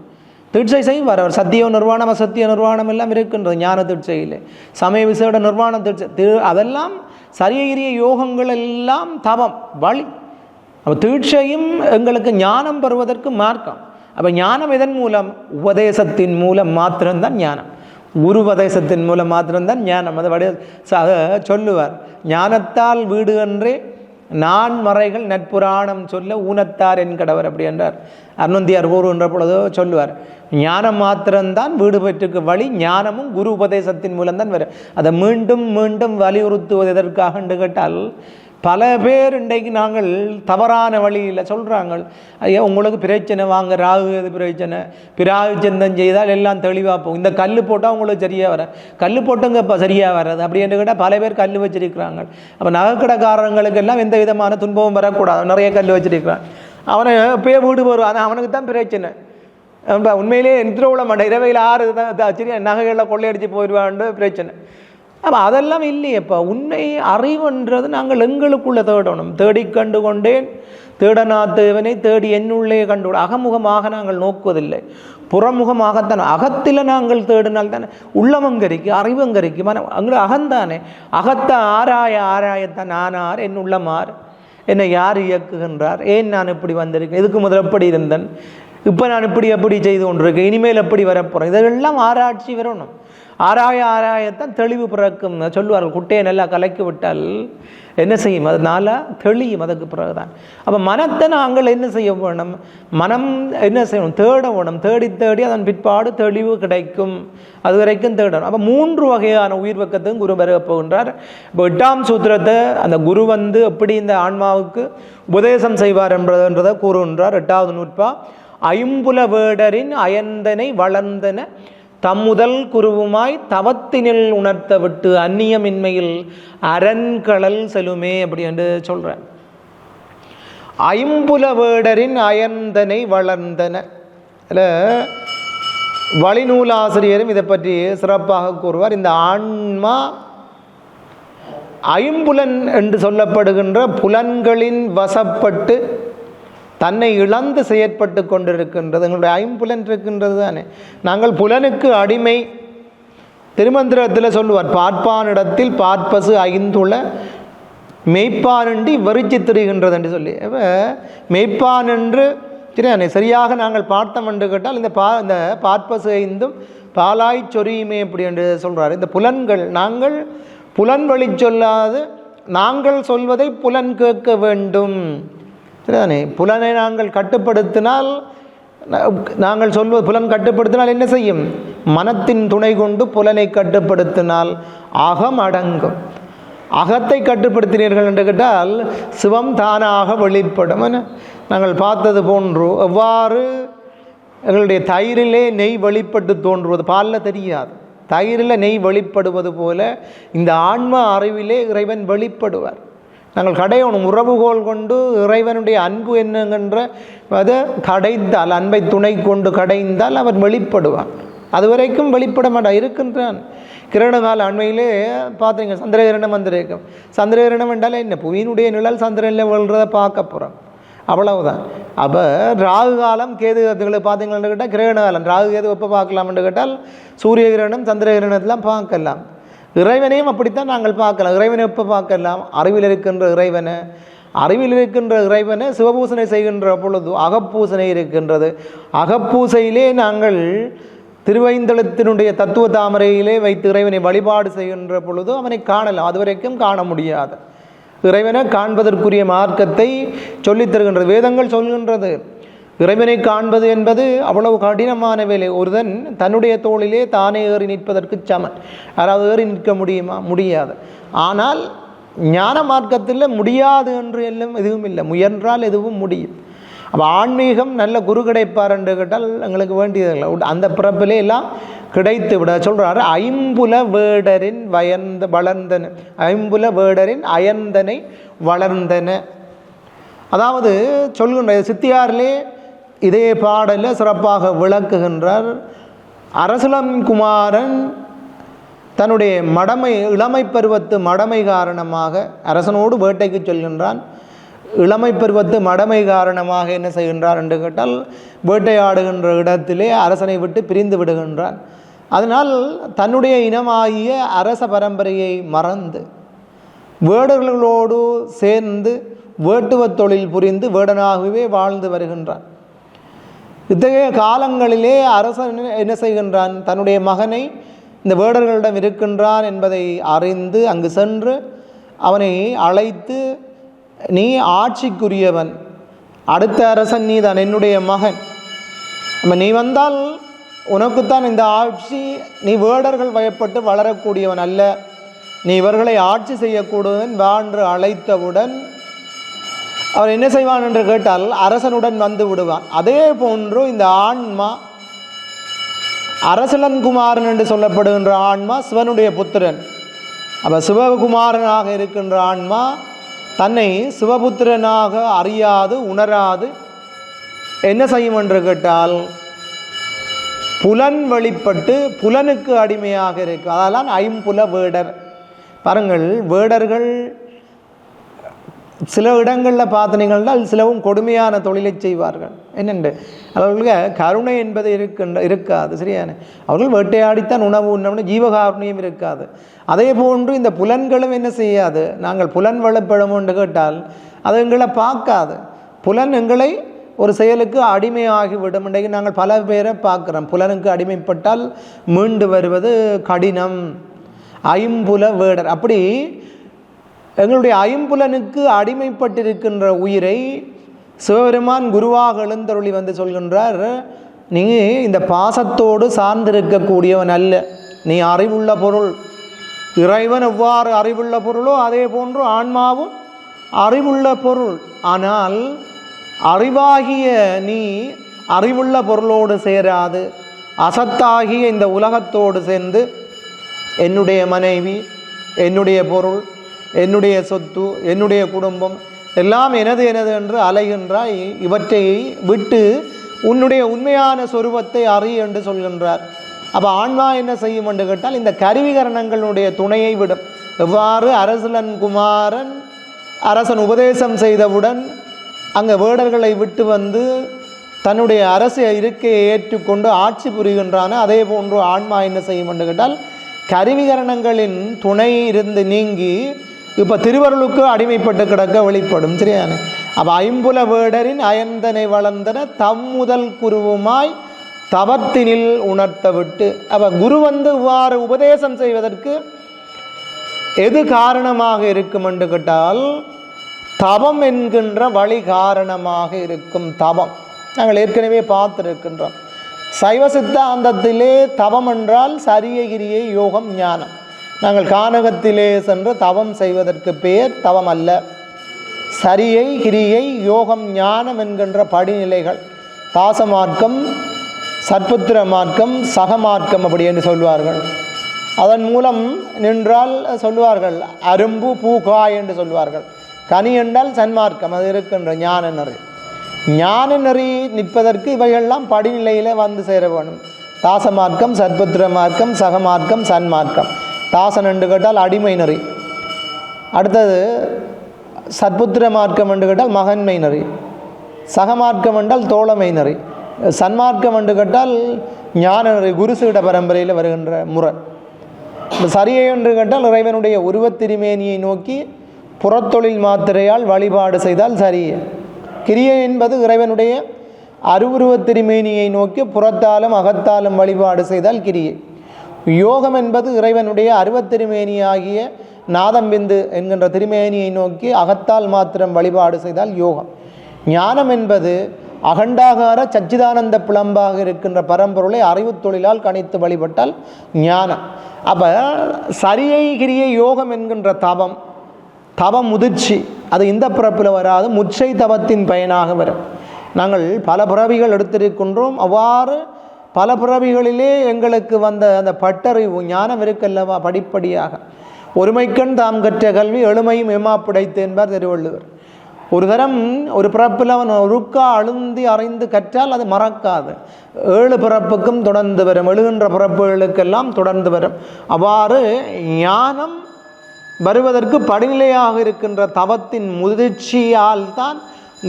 தீட்சை செய்வார் அவர். சத்திய நிர்வாணம் அசத்திய நிர்வாணம் எல்லாம் இருக்கின்றது ஞான தீட்சையில். சமய விசேட நிர்வாண தீட்சை அதெல்லாம் சரியகிரிய யோகங்கள் எல்லாம் தவம் வழி. அப்போ தீட்சையும் எங்களுக்கு ஞானம் பெறுவதற்கு மார்க்கம். அப்போ ஞானம் இதன் மூலம் உபதேசத்தின் மூலம் மாத்திரம்தான் ஞானம். குரு உபதேசத்தின் மூலம் மாத்திரம்தான் ஞானம். அதை சொல்லுவார், ஞானத்தால் வீடு அன்றே நான் மறைகள் நட்புராணம் சொல்ல ஊனத்தார் என் கடவர் அப்படி என்றார். அருணந்தியார் கூறுகின்ற பொழுதோ சொல்லுவார், ஞானம் மாத்திரம்தான் வீடு பெற்றுக்கு வழி. ஞானமும் குரு உபதேசத்தின் மூலம்தான் வரும். அதை மீண்டும் மீண்டும் வலியுறுத்துவது எதற்காக என்று கேட்டால் பல பேர் இன்றைக்கு நாங்கள் தவறான வழியில் சொல்கிறாங்க. ஐயா உங்களுக்கு பிரச்சனை வாங்க, ராகு எது பிரச்சனை, பிராகு சிந்தம் செய்தால் எல்லாம் தெளிவாக போகும். இந்த கல் போட்டால் உங்களுக்கு சரியாக வர, கல் போட்டுங்க இப்போ சரியாக வராது அப்படி என்று கேட்டால் பல பேர் கல் வச்சிருக்கிறாங்க. அப்போ நகைக்கடைக்காரங்களுக்கெல்லாம் எந்த விதமான துன்பமும் வரக்கூடாது. நிறைய கல் வச்சிருக்கிறான், அவனை போய் வீடு போடுவான், ஆனால் அவனுக்கு தான் பிரச்சனை. உண்மையிலே எந்திரோட மாட்டேன், இரவையில் 6 நகைகளில் கொள்ளையடிச்சு போயிடுவான்னு பிரச்சனை. அப்போ அதெல்லாம் இல்லையப்பா. உண்மை அறிவுன்றது நாங்கள் எங்களுக்குள்ளே தேடணும். தேடிக்கண்டு கொண்டேன் தேடனா தேவனை தேடி என்னுள்ளே கண்டு. அகமுகமாக நாங்கள் நோக்குவதில்லை, புறமுகமாகத்தான். அகத்தில் நாங்கள் தேடினால் தானே உள்ளமும் கறிக்கு அறிவும் கறிக்கு மனம். அங்கே அகந்தானே. அகத்தை ஆராயத்தான் ஆனார் என் உள்ளமார், என்னை யார் இயக்குகின்றார், ஏன் நான் இப்படி வந்திருக்கேன், இதுக்கு முதல் எப்படி இருந்தேன், இப்போ நான் எப்படி செய்து கொண்டிருக்கேன், இனிமேல் எப்படி வரப்போகிறேன், இதெல்லாம் ஆராய்ச்சி வரணும். ஆராயத்தான் தெளிவு பிறக்கும் சொல்லுவார்கள். குட்டையை நல்லா கலக்கி விட்டால் என்ன செய்யும், அதனால தெளியும். அதுக்கு பிறகுதான் அப்போ மனத்தை நாங்கள் என்ன செய்ய வேணும், மனம் என்ன செய்யணும், தேட வேணும். தேடி அதன் பிற்பாடு தெளிவு கிடைக்கும். அது வரைக்கும் தேடணும். அப்போ 3 வகையான உயிர் பக்கத்துக்கும் குரு பெருக போகின்றார். இப்போ 8ஆம் சூத்திரத்தை அந்த குரு எப்படி இந்த ஆன்மாவுக்கு உபதேசம் செய்வார் என்றதை கூறுகின்றார். 8வது நூற்பா. ஐம்புல வேடரின் அயந்தனை வளர்ந்தன தம்முதல் குருவுமாய் தவத்தினில் உணர்த்த விட்டு அந்நியமின்மையில் அரண்களல் செலுமே அப்படி என்று சொல்கிறேன். ஐம்புல வேடரின் அயந்தனை வளர்ந்தன. அதில் வழிநூலாசிரியரும் இதை பற்றி சிறப்பாக கூறுவார். இந்த ஆன்மா ஐம்புலன் என்று சொல்லப்படுகின்ற புலன்களின் வசப்பட்டு தன்னை இழந்து செயற்பட்டு கொண்டிருக்கின்றது. எங்களுடைய ஐம்புலன் இருக்கின்றது தானே. நாங்கள் புலனுக்கு அடிமை. திருமந்திரத்தில் சொல்லுவார், பார்ப்பானிடத்தில் பார்ப்பசு ஐந்துள மெய்ப்பானண்டி வெறிச்சி திரிகின்றது என்று சொல்லி. மெய்ப்பான் என்று சரியாக நாங்கள் பார்த்தோம் என்று கேட்டால் இந்த பார்ப்பசு ஐந்தும் பாலாய் சொரியுமே அப்படி என்று சொல்கிறார். இந்த புலன்கள் நாங்கள் புலன் வழி சொல்லாது நாங்கள் சொல்வதை புலன் கேட்க வேண்டும். சரிதானே. புலனை நாங்கள் கட்டுப்படுத்தினால், நாங்கள் சொல்வது புலன் கட்டுப்படுத்தினால் என்ன செய்யும், மனத்தின் துணை கொண்டு புலனை கட்டுப்படுத்தினால் அகம் அடங்கும். அகத்தை கட்டுப்படுத்தினீர்கள் என்று கேட்டால் சிவம் தானாக வெளிப்படும். நாங்கள் பார்த்தது போன்று எவ்வாறு எங்களுடைய தயிரிலே நெய் வெளிப்பட்டு தோன்றுவது பாலில் தெரியாது, தயிரில் நெய் வெளிப்படுவது போல இந்த ஆன்ம அறிவிலே இறைவன் வெளிப்படுவார். நாங்கள் கடையணும். உறவுகோல் கொண்டு இறைவனுடைய அன்பு என்னங்கின்ற அதை கடைந்தால், அன்பை துணை கொண்டு கடைந்தால் அவர் வெளிப்படுவார். அது வரைக்கும் வெளிப்பட மாட்டான் இருக்கின்றான். கிரணகால அண்மையிலே பார்த்தீங்க, சந்திரகிரணம் வந்திருக்கும். சந்திரகிரணம் என்றால் என்ன, புவியினுடைய நிழல் சந்திரனில் விழுறதை பார்க்க போகிறோம், அவ்வளவுதான். அப்போ ராகு காலம் கேது காலத்துகளை பார்த்தீங்கன்னு கேட்டால் கிரகண காலம். ராகு கேது எப்போ பார்க்கலாம்னு கேட்டால் சூரிய கிரகணம் சந்திர கிரகணத்தெலாம் பார்க்கலாம். இறைவனையும் அப்படித்தான் நாங்கள் பார்க்கலாம். இறைவனை எப்போ பார்க்கலாம், அறிவில் இருக்கின்ற இறைவனை. அறிவில் இருக்கின்ற இறைவனை சிவபூசனை செய்கின்ற பொழுது அகப்பூசனை இருக்கின்றது. அகப்பூசையிலே நாங்கள் திருவைந்தளத்தினுடைய தத்துவ தாமரையிலே வைத்து இறைவனை வழிபாடு செய்கின்ற பொழுது அவனை காணலாம். அதுவரைக்கும் காண முடியாது. இறைவனை காண்பதற்குரிய மார்க்கத்தை சொல்லித் தருகின்றது. வேதங்கள் சொல்கின்றது, இறைவனை காண்பது என்பது அவ்வளவு கடினமான வேலை. ஒருவன் தன்னுடைய தோளிலே தானே ஏறி நிற்பதற்கு சமன். யாராவது ஏறி நிற்க முடியுமா? முடியாது. ஆனால் ஞான மார்க்கத்தில் முடியாது என்று எல்லாம் எதுவும் இல்லை, முயன்றால் எதுவும் முடியும். அப்போ ஆன்மீகம் நல்ல குரு கிடைப்பார் என்று கேட்டால் எங்களுக்கு வேண்டியதில்லை, அந்த பிறப்பிலே எல்லாம் கிடைத்து விட சொல்கிறார். ஐம்புல வேடரின் வளர்ந்தன, ஐம்புல வேடரின் அயர்ந்தனை வளர்ந்தன. அதாவது சொல்கின்ற சித்தியாரிலே இதே பாடலில் சிறப்பாக விளக்குகின்றார். அரசலங்குமாரன் தன்னுடைய இளமை பருவத்து மடமை காரணமாக அரசனோடு வேட்டைக்கு செல்கின்றான். இளமை பருவத்து மடமை காரணமாக என்ன செய்கின்றார் என்று கேட்டால் வேட்டையாடுகின்ற இடத்திலே அரசனை விட்டு பிரிந்து விடுகின்றான். அதனால் தன்னுடைய இனமாகிய அரச பரம்பரையை மறந்து வேடர்களோடு சேர்ந்து வேட்டுவ தொழில் புரிந்து வேடனாகவே வாழ்ந்து வருகின்றான். இத்தகைய காலங்களிலே அரசன் என்ன செய்கின்றான், தன்னுடைய மகனை இந்த வேடர்களிடம் இருக்கின்றான் என்பதை அறிந்து அங்கு சென்று அவனை அழைத்து, நீ ஆட்சிக்குரியவன், அடுத்த அரசன் நீ தான், என்னுடைய மகன், நீ வந்தால் உனக்குத்தான் இந்த ஆட்சி, நீ வேடர்கள் வயப்பட்டு வளரக்கூடியவன் அல்ல, நீ இவர்களை ஆட்சி செய்யக்கூடியவன் வா என்று அழைத்தவுடன் அவன் என்ன செய்வான் என்று கேட்டால் அரசனுடன் வந்து விடுவான். அதே போன்று இந்த ஆன்மா அரசலன்குமாரன் என்று சொல்லப்படுகின்ற ஆன்மா சிவனுடைய புத்திரன். அப்போ சிவகுமாரனாக இருக்கின்ற ஆன்மா தன்னை சிவபுத்திரனாக அறியாது உணராது என்ன செய்யும் என்று கேட்டால் புலன் வழிபட்டு புலனுக்கு அடிமையாக இருக்கு. அதெல்லாம் ஐம்புல வேடர். பாருங்கள், வேடர்கள் சில இடங்களில் பார்த்தீங்கன்னா சிலவும் கொடுமையான தொழிலை செய்வார்கள். என்னென்று அவர்களுக்கு கருணை என்பது இருக்காது. சரியான அவர்கள் வேட்டையாடித்தான் உணவு உண்ணம்னு ஜீவகாருண்யம் இருக்காது. அதே போன்று இந்த புலன்களும் என்ன செய்யாது, நாங்கள் புலன் வளப்படும் என்று கேட்டால் அது எங்களை பார்க்காது. புலன் எங்களை ஒரு செயலுக்கு அடிமையாகிவிடும். இன்றைக்கு நாங்கள் பல பேரை பார்க்குறோம், புலனுக்கு அடிமைப்பட்டால் மீண்டு வருவது கடினம், ஐம்புல வேடர். அப்படி எங்களுடைய ஐம்புலனுக்கு அடிமைப்பட்டிருக்கின்ற உயிரை சிவபெருமான் குருவாக எழுந்தருளி வந்து சொல்கின்றார், நீ இந்த பாசத்தோடு சார்ந்திருக்கக்கூடியவன் அல்ல, நீ அறிவுள்ள பொருள். இறைவன் எவ்வாறு அறிவுள்ள பொருளோ அதே போன்று ஆன்மாவும் அறிவுள்ள பொருள். ஆனால் அறிவாகிய நீ அறிவுள்ள பொருளோடு சேராது அசத்தாகிய இந்த உலகத்தோடு சேர்ந்து என்னுடைய மனைவி, என்னுடைய பொருள், என்னுடைய சொத்து, என்னுடைய குடும்பம் எல்லாம் எனது எனது என்று அலைகின்றாய். இவற்றை விட்டு உன்னுடைய உண்மையான சொரூபத்தை அறி என்று சொல்கின்றார். அப்போ ஆன்மா என்ன செய்யும் என்று கேட்டால் இந்த கருவிகரணங்களுடைய துணையை விடும். எவ்வாறு அரசலன் குமாரன் அரசன் உபதேசம் செய்தவுடன் அங்கே வேடர்களை விட்டு வந்து தன்னுடைய அரசு இருக்கையை ஏற்றுக்கொண்டு ஆட்சி புரிகின்றான, அதே போன்று ஆன்மா என்ன செய்யும் என்று கேட்டால் கருவிகரணங்களின் துணை இருந்து நீங்கி இப்போ திருவருளுக்கு அடிமைப்பட்டு கிடக்க வெளிப்படும். சரியான அப்போ ஐம்புல வேடரின் அயந்தனை வளர்ந்தன தம் முதல் குருவுமாய் தவத்தினில் உணர்த்த விட்டு. அப்போ குரு வந்து இவ்வாறு உபதேசம் செய்வதற்கு எது காரணமாக இருக்கும் என்று கேட்டால் தவம் என்கின்ற வழி காரணமாக இருக்கும். தவம் நாங்கள் ஏற்கனவே பார்த்திருக்கின்றோம். சைவ சித்தாந்தத்திலே தவம் என்றால் சரிய கிரியை யோகம் ஞானம். நாங்கள் கானகத்திலே சென்று தவம் செய்வதற்கு பேர் தவம் அல்ல. சரியை கிரியை யோகம் ஞானம் என்கின்ற படிநிலைகள், தாச மார்க்கம், சற்புத்திர மார்க்கம், சகமார்க்கம் அப்படி என்று சொல்வார்கள். அதன் மூலம் நின்றால் சொல்வார்கள் அரும்பு பூகாய் என்று சொல்வார்கள். கனி என்றால் சன்மார்க்கம், அது இருக்கின்ற ஞான நெறி. ஞான நெறி நிற்பதற்கு இவைகள்லாம் படிநிலையில் வந்து சேர வேணும். தாச மார்க்கம், சற்புத்திர மார்க்கம், சகமார்க்கம், சன்மார்க்கம். தாசன் என்று கேட்டால் அடிமை நெறி. அடுத்தது சற்புத்திர மார்க்கம் என்று கேட்டால் மகன்மை நெறி. சகமார்க்கம் என்றால் தோழமை நெறி. சன்மார்க்கம் என்று கேட்டால் ஞான நெறி, குருசீட பரம்பரையில் வருகின்ற முறை. இந்த சரியை என்று கேட்டால் இறைவனுடைய உருவத்திருமேனியை நோக்கி புறத்தொழில் மாத்திரையால் வழிபாடு செய்தால் சரியே. கிரியை என்பது இறைவனுடைய அருவுருவத் திருமேனியை நோக்கி புறத்தாலும் அகத்தாலும் வழிபாடு செய்தால் கிரியை. யோகம் என்பது இறைவனுடைய அருவத்திருமேனியாகிய நாதம்பிந்து என்கின்ற திருமேனியை நோக்கி அகத்தால் மாத்திரம் வழிபாடு செய்தால் யோகம். ஞானம் என்பது அகண்டாகார சச்சிதானந்த புலம்பாக இருக்கின்ற பரம்பொருளை அறிவு தொழிலால் கணித்து வழிபட்டால் ஞானம். அப்போ சரியை கிரியை யோகம் என்கின்ற தவம், தவம் முதிர்ச்சி, அது இந்த பிறப்பில் வராது, முச்சை தவத்தின் பயனாக வரும். நாங்கள் பல பிறவிகள் எடுத்திருக்கின்றோம். அவ்வாறு பல பிறவிகளிலே எங்களுக்கு வந்த அந்த பட்டறிவு ஞானம் இருக்கல்லவா, படிப்படியாக ஒருமைக்கண் தாம் கற்ற கல்வி எழுமையும் ஏமாப்பிடைத்து என்பார் திருவள்ளுவர். ஒரு தரம் ஒரு பிறப்பில் அவன் ஒருக்கா அழுந்தி அறிந்து கற்றால் அது மறக்காது, 7 பிறப்புக்கும் தொடர்ந்து வரும், எழுகின்ற பிறப்புகளுக்கெல்லாம் தொடர்ந்து வரும். அவ்வாறு ஞானம் வருவதற்கு படிநிலையாக இருக்கின்ற தவத்தின் முதிர்ச்சியால் தான்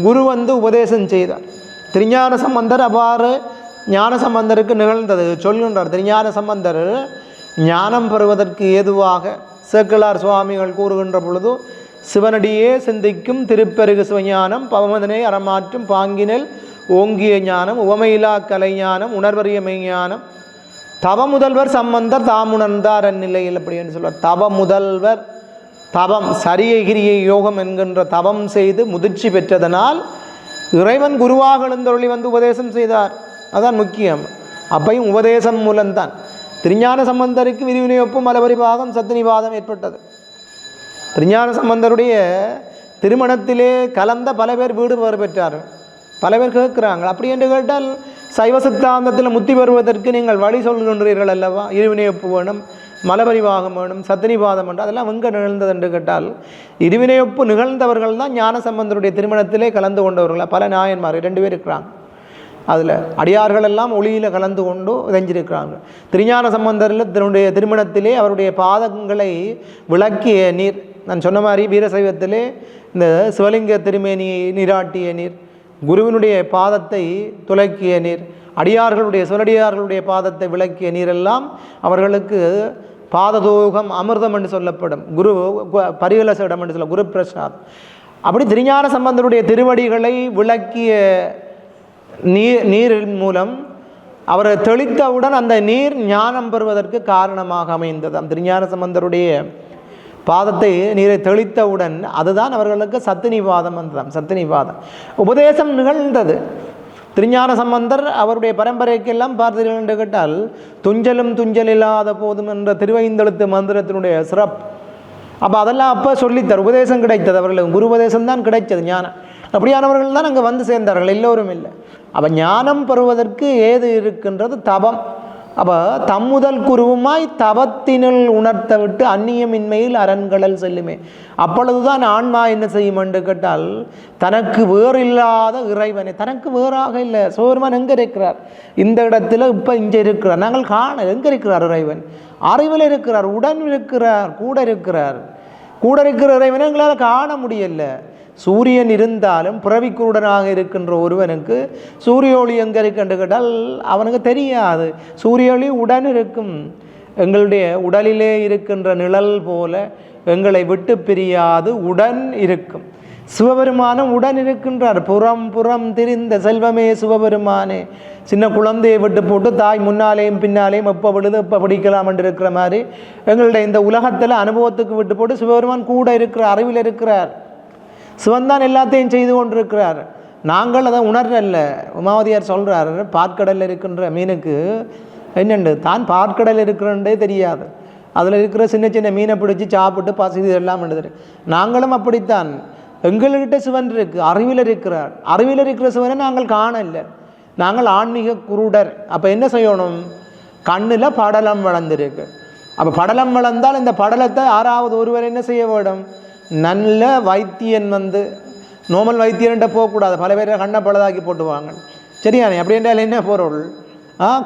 குரு வந்து உபதேசம் செய்தார். திருஞான சம்பந்தர் அவ்வாறு ஞான சம்பந்தருக்கு நிகழ்ந்தது சொல்கின்றார். திருஞான சம்பந்தர் ஞானம் பெறுவதற்கு ஏதுவாக சேக்கிழார் சுவாமிகள் கூறுகின்ற பொழுது, சிவனடியே சிந்திக்கும் திருப்பெருகு சிவஞானம் பவமதனை அறமாற்றும் பாங்கினல் ஓங்கிய ஞானம் உவமையிலா கலைஞானம் உணர்வறிய மெய்ஞானம் தவ முதல்வர் சம்பந்தர் தாமுணர்ந்தார் அந்நிலையில் அப்படின்னு சொல்வார். தவ முதல்வர் தவம் சரியை கிரியை யோகம் என்கின்ற தவம் செய்து முதிர்ச்சி பெற்றதனால் இறைவன் குருவாக எழுந்தருளி வந்து உபதேசம் செய்தார். அதான் முக்கியம். அப்பையும் உபதேசம் மூலம்தான் திருஞான சம்பந்தருக்கு விரிவினையொப்பும் மலபரிபாகம் சத்தினிவாதம் ஏற்பட்டது. திருஞான சம்பந்தருடைய திருமணத்திலே கலந்த பல பேர் வீடு பேறு பெற்றார்கள். பல பேர் கேட்குறாங்க, அப்படி என்று கேட்டால் சைவ சித்தாந்தத்தில் முத்தி பெறுவதற்கு நீங்கள் வழி சொல்கின்றீர்கள் அல்லவா, இருவினையொப்பு வேணும், மலபரிவாகம் வேணும், சத்தினிவாதம் வேணும், அதெல்லாம் எங்கே நிகழ்ந்தது என்று கேட்டால் இருவினையொப்பு நிகழ்ந்தவர்கள் தான் ஞான சம்பந்தருடைய திருமணத்திலே கலந்து கொண்டவர்கள். பல நாயன்மார் 2 பேர் இருக்கிறாங்க. அதில் அடியார்கள் எல்லாம் ஒளியில் கலந்து கொண்டு இதைஞ்சிருக்கிறாங்க. திருஞான சம்பந்தரில் தன்னுடைய திருமணத்திலே அவருடைய பாதங்களை விளக்கிய நீர், நான் சொன்ன மாதிரி வீரசைவத்திலே இந்த சிவலிங்க திருமேனியை நீராட்டிய நீர், குருவினுடைய பாதத்தை துலக்கிய நீர், அடியார்களுடைய சிவனடியார்களுடைய பாதத்தை விளக்கிய நீரெல்லாம் அவர்களுக்கு பாததோகம் அமிர்தம் என்று சொல்லப்படும். குரு பரிகலசம் என்று சொல்ல குரு பிரசாத். அப்படி திருஞான சம்பந்தருடைய திருவடிகளை விளக்கிய நீரின் மூலம் அவரை தெளித்தவுடன் அந்த நீர் ஞானம் பெறுவதற்கு காரணமாக அமைந்தது. திருஞான சம்பந்தருடைய பாதத்தை நீரை தெளித்தவுடன் அதுதான் அவர்களுக்கு சத்தினிவாதம் வந்ததாம். சத்தினிவாதம் உபதேசம் நிகழ்ந்தது. திருஞான சம்பந்தர் அவருடைய பரம்பரைக்கெல்லாம் பார்த்தீர்கள் என்று கேட்டால் துஞ்சலும் துஞ்சல் இல்லாத போதும் என்ற திருவைந்தெழுத்து மந்திரத்தினுடைய சிறப்பு. அப்போ அதெல்லாம் அப்போ சொல்லித்தார். உபதேசம் கிடைத்தது, அவர்களுக்கு குரு உபதேசம் தான் கிடைச்சது. ஞானம் அப்படியானவர்கள் தான் அங்கே வந்து சேர்ந்தார்கள், எல்லோரும் இல்லை. அப்போ ஞானம் பெறுவதற்கு ஏது இருக்கின்றது? தபம். அப்போ தம்முதல் குருவுமாய் தபத்தினுள் உணர்த்த விட்டு அந்நியமின்மையில் அரண்களல் செல்லுமே. அப்பொழுதுதான் ஆன்மா என்ன செய்யும் என்று கேட்டால் தனக்கு வேறு இல்லாத இறைவனை, தனக்கு வேறாக இல்லை. சிவபெருமான் எங்கே இருக்கிறார்? இந்த இடத்துல இப்போ இங்கே இருக்கிறார். நாங்கள் காண எங்கே இருக்கிறார் இறைவன்? அறிவில் இருக்கிறார், உடன் இருக்கிறார், கூட இருக்கிறார். கூட இருக்கிற இறைவனை எங்களால் காண முடியல. சூரியன் இருந்தாலும் பிறவிக்குருடனாக இருக்கின்ற ஒருவனுக்கு சூரிய ஒளி எங்கே இருக்குன்னு கேட்டால் அவனுக்கு தெரியாது. சூரிய ஒளி உடன் இருக்கும். எங்களுடைய உடலிலே இருக்கின்ற நிழல் போல எங்களை விட்டு பிரியாது உடன் இருக்கும். சிவபெருமானும் உடன் இருக்கின்றார். புறம் புறம் திரிந்த செல்வமே சிவபெருமானே. சின்ன குழந்தையை விட்டு போட்டு தாய் முன்னாலேயும் பின்னாலேயும் எப்போ விழுது எப்போ பிடிக்கலாம் என்று இருக்கிற மாதிரி எங்களுடைய இந்த உலகத்தில் அனுபவத்துக்கு விட்டு போட்டு சிவபெருமான் கூட இருக்கிறார், அறிவில் இருக்கிறார். சிவன்தான் எல்லாத்தையும் செய்து கொண்டிருக்கிறார். நாங்கள் அதை உணர்றல்ல. உமாவதியார் சொல்கிறார், பாற்கடலில் இருக்கின்ற மீனுக்கு என்னண்டு தான் பாற்கடல் இருக்கிறன்றே தெரியாது. அதில் இருக்கிற சின்ன சின்ன மீனை பிடிச்சி சாப்பிட்டு பசி எல்லாம் பண்ணுது. நாங்களும் அப்படித்தான். எங்கள்கிட்ட சிவன் இருக்குது, அறிவில் இருக்கிறார். அறிவில் இருக்கிற சிவனை நாங்கள் காணல. நாங்கள் ஆன்மீக குருடர். அப்போ என்ன செய்யணும்? கண்ணில் படலம் வளர்ந்துருக்கு. அப்போ படலம் வளர்ந்தால் இந்த படலத்தை யாராவது ஒருவர் என்ன செய்ய வேண்டும்? நல்ல வைத்தியன் வந்து, நோமல் வைத்தியன்கிட்ட போகக்கூடாது. பல பேரை கண்ணை பழுதாக்கி போட்டுவாங்க. சரியானே? அப்படி என்றால் என்ன பொருள்?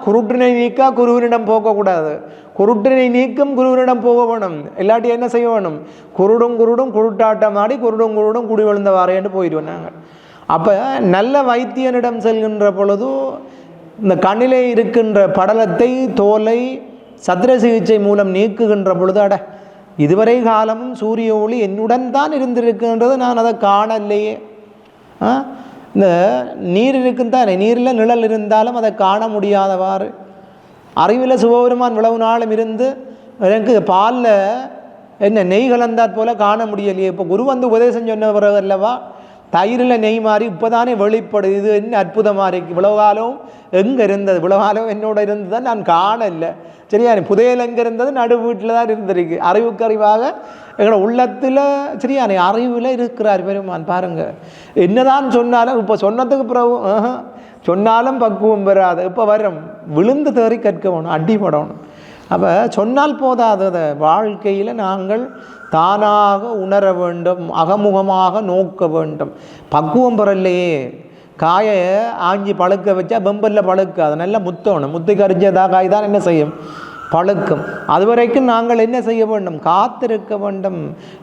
குருட்டினை நீக்கா குருவினிடம் போகக்கூடாது. குருட்டினை நீக்கும் குருவினிடம் போக வேணும். இல்லாட்டி என்ன செய்ய வேணும்? குருடும் குருடும் குருட்டாட்டம் ஆடி குருடும் குருடும் குடி விழுந்த வாரையன்னு போயிடுவோம் நாங்கள். அப்போ நல்ல வைத்தியனிடம் செல்கின்ற பொழுது இந்த கண்ணிலே இருக்கின்ற படலத்தை, தோலை சத்திர சிகிச்சை மூலம் நீக்குகின்ற பொழுது அட இதுவரை காலமும் சூரிய ஒளி என்னுடன் தான் இருந்திருக்கின்றது, நான் அதை காணலையே. இந்த நீர் இருக்குந்தானே, நீரில் நிழல் இருந்தாலும் அதை காண முடியாதவாறு அறிவில் சிவபெருமான் இவ்வளவு நாளும் இருந்து எனக்கு பாலில் என்ன நெய் கலந்தாற் போல காண முடியலையே. இப்போ குரு வந்து உபதேசம் சொன்ன பிறகு அல்லவா தயிரில் நெய் மாறி இப்போ தானே வெளிப்படுது. இது என்ன அற்புதமாக இருக்குது. இவ்வளவு காலம் எங்கே இருந்தது? இவ்வளவு காலம் என்னோட இருந்து தான் நான் காணலை. சரியா? புதையல் எங்கே இருந்தது? நடு வீட்டில் தான் இருந்திருக்கு. அறிவுக்கு அறிவாக எங்களோட உள்ளத்தில் சரியானே அறிவில் இருக்கிறார் பெருமான். பாருங்கள், என்னதான் சொன்னாலும் இப்போ சொன்னதுக்கு பிறகு சொன்னாலும் பக்குவம் வராது. இப்போ வரும் விழுந்து தேறி கற்கணும், அடிபடணும். அப்போ சொன்னால் போதாது. அதை வாழ்க்கையில் நாங்கள் தானாக உணர வேண்டும், அகமுகமாக நோக்க வேண்டும். பக்குவம் பெறலையே. காயை ஆஞ்சி பழுக்க வச்சா பெம்பலில் பழுக்காது, நல்லா முத்தணும். முத்து கரிஞ்சதா காய் தான் என்ன செய்யும்? பழுக்கும். அது வரைக்கும் நாங்கள் என்ன செய்ய வேண்டும்? காத்திருக்க வேண்டும்.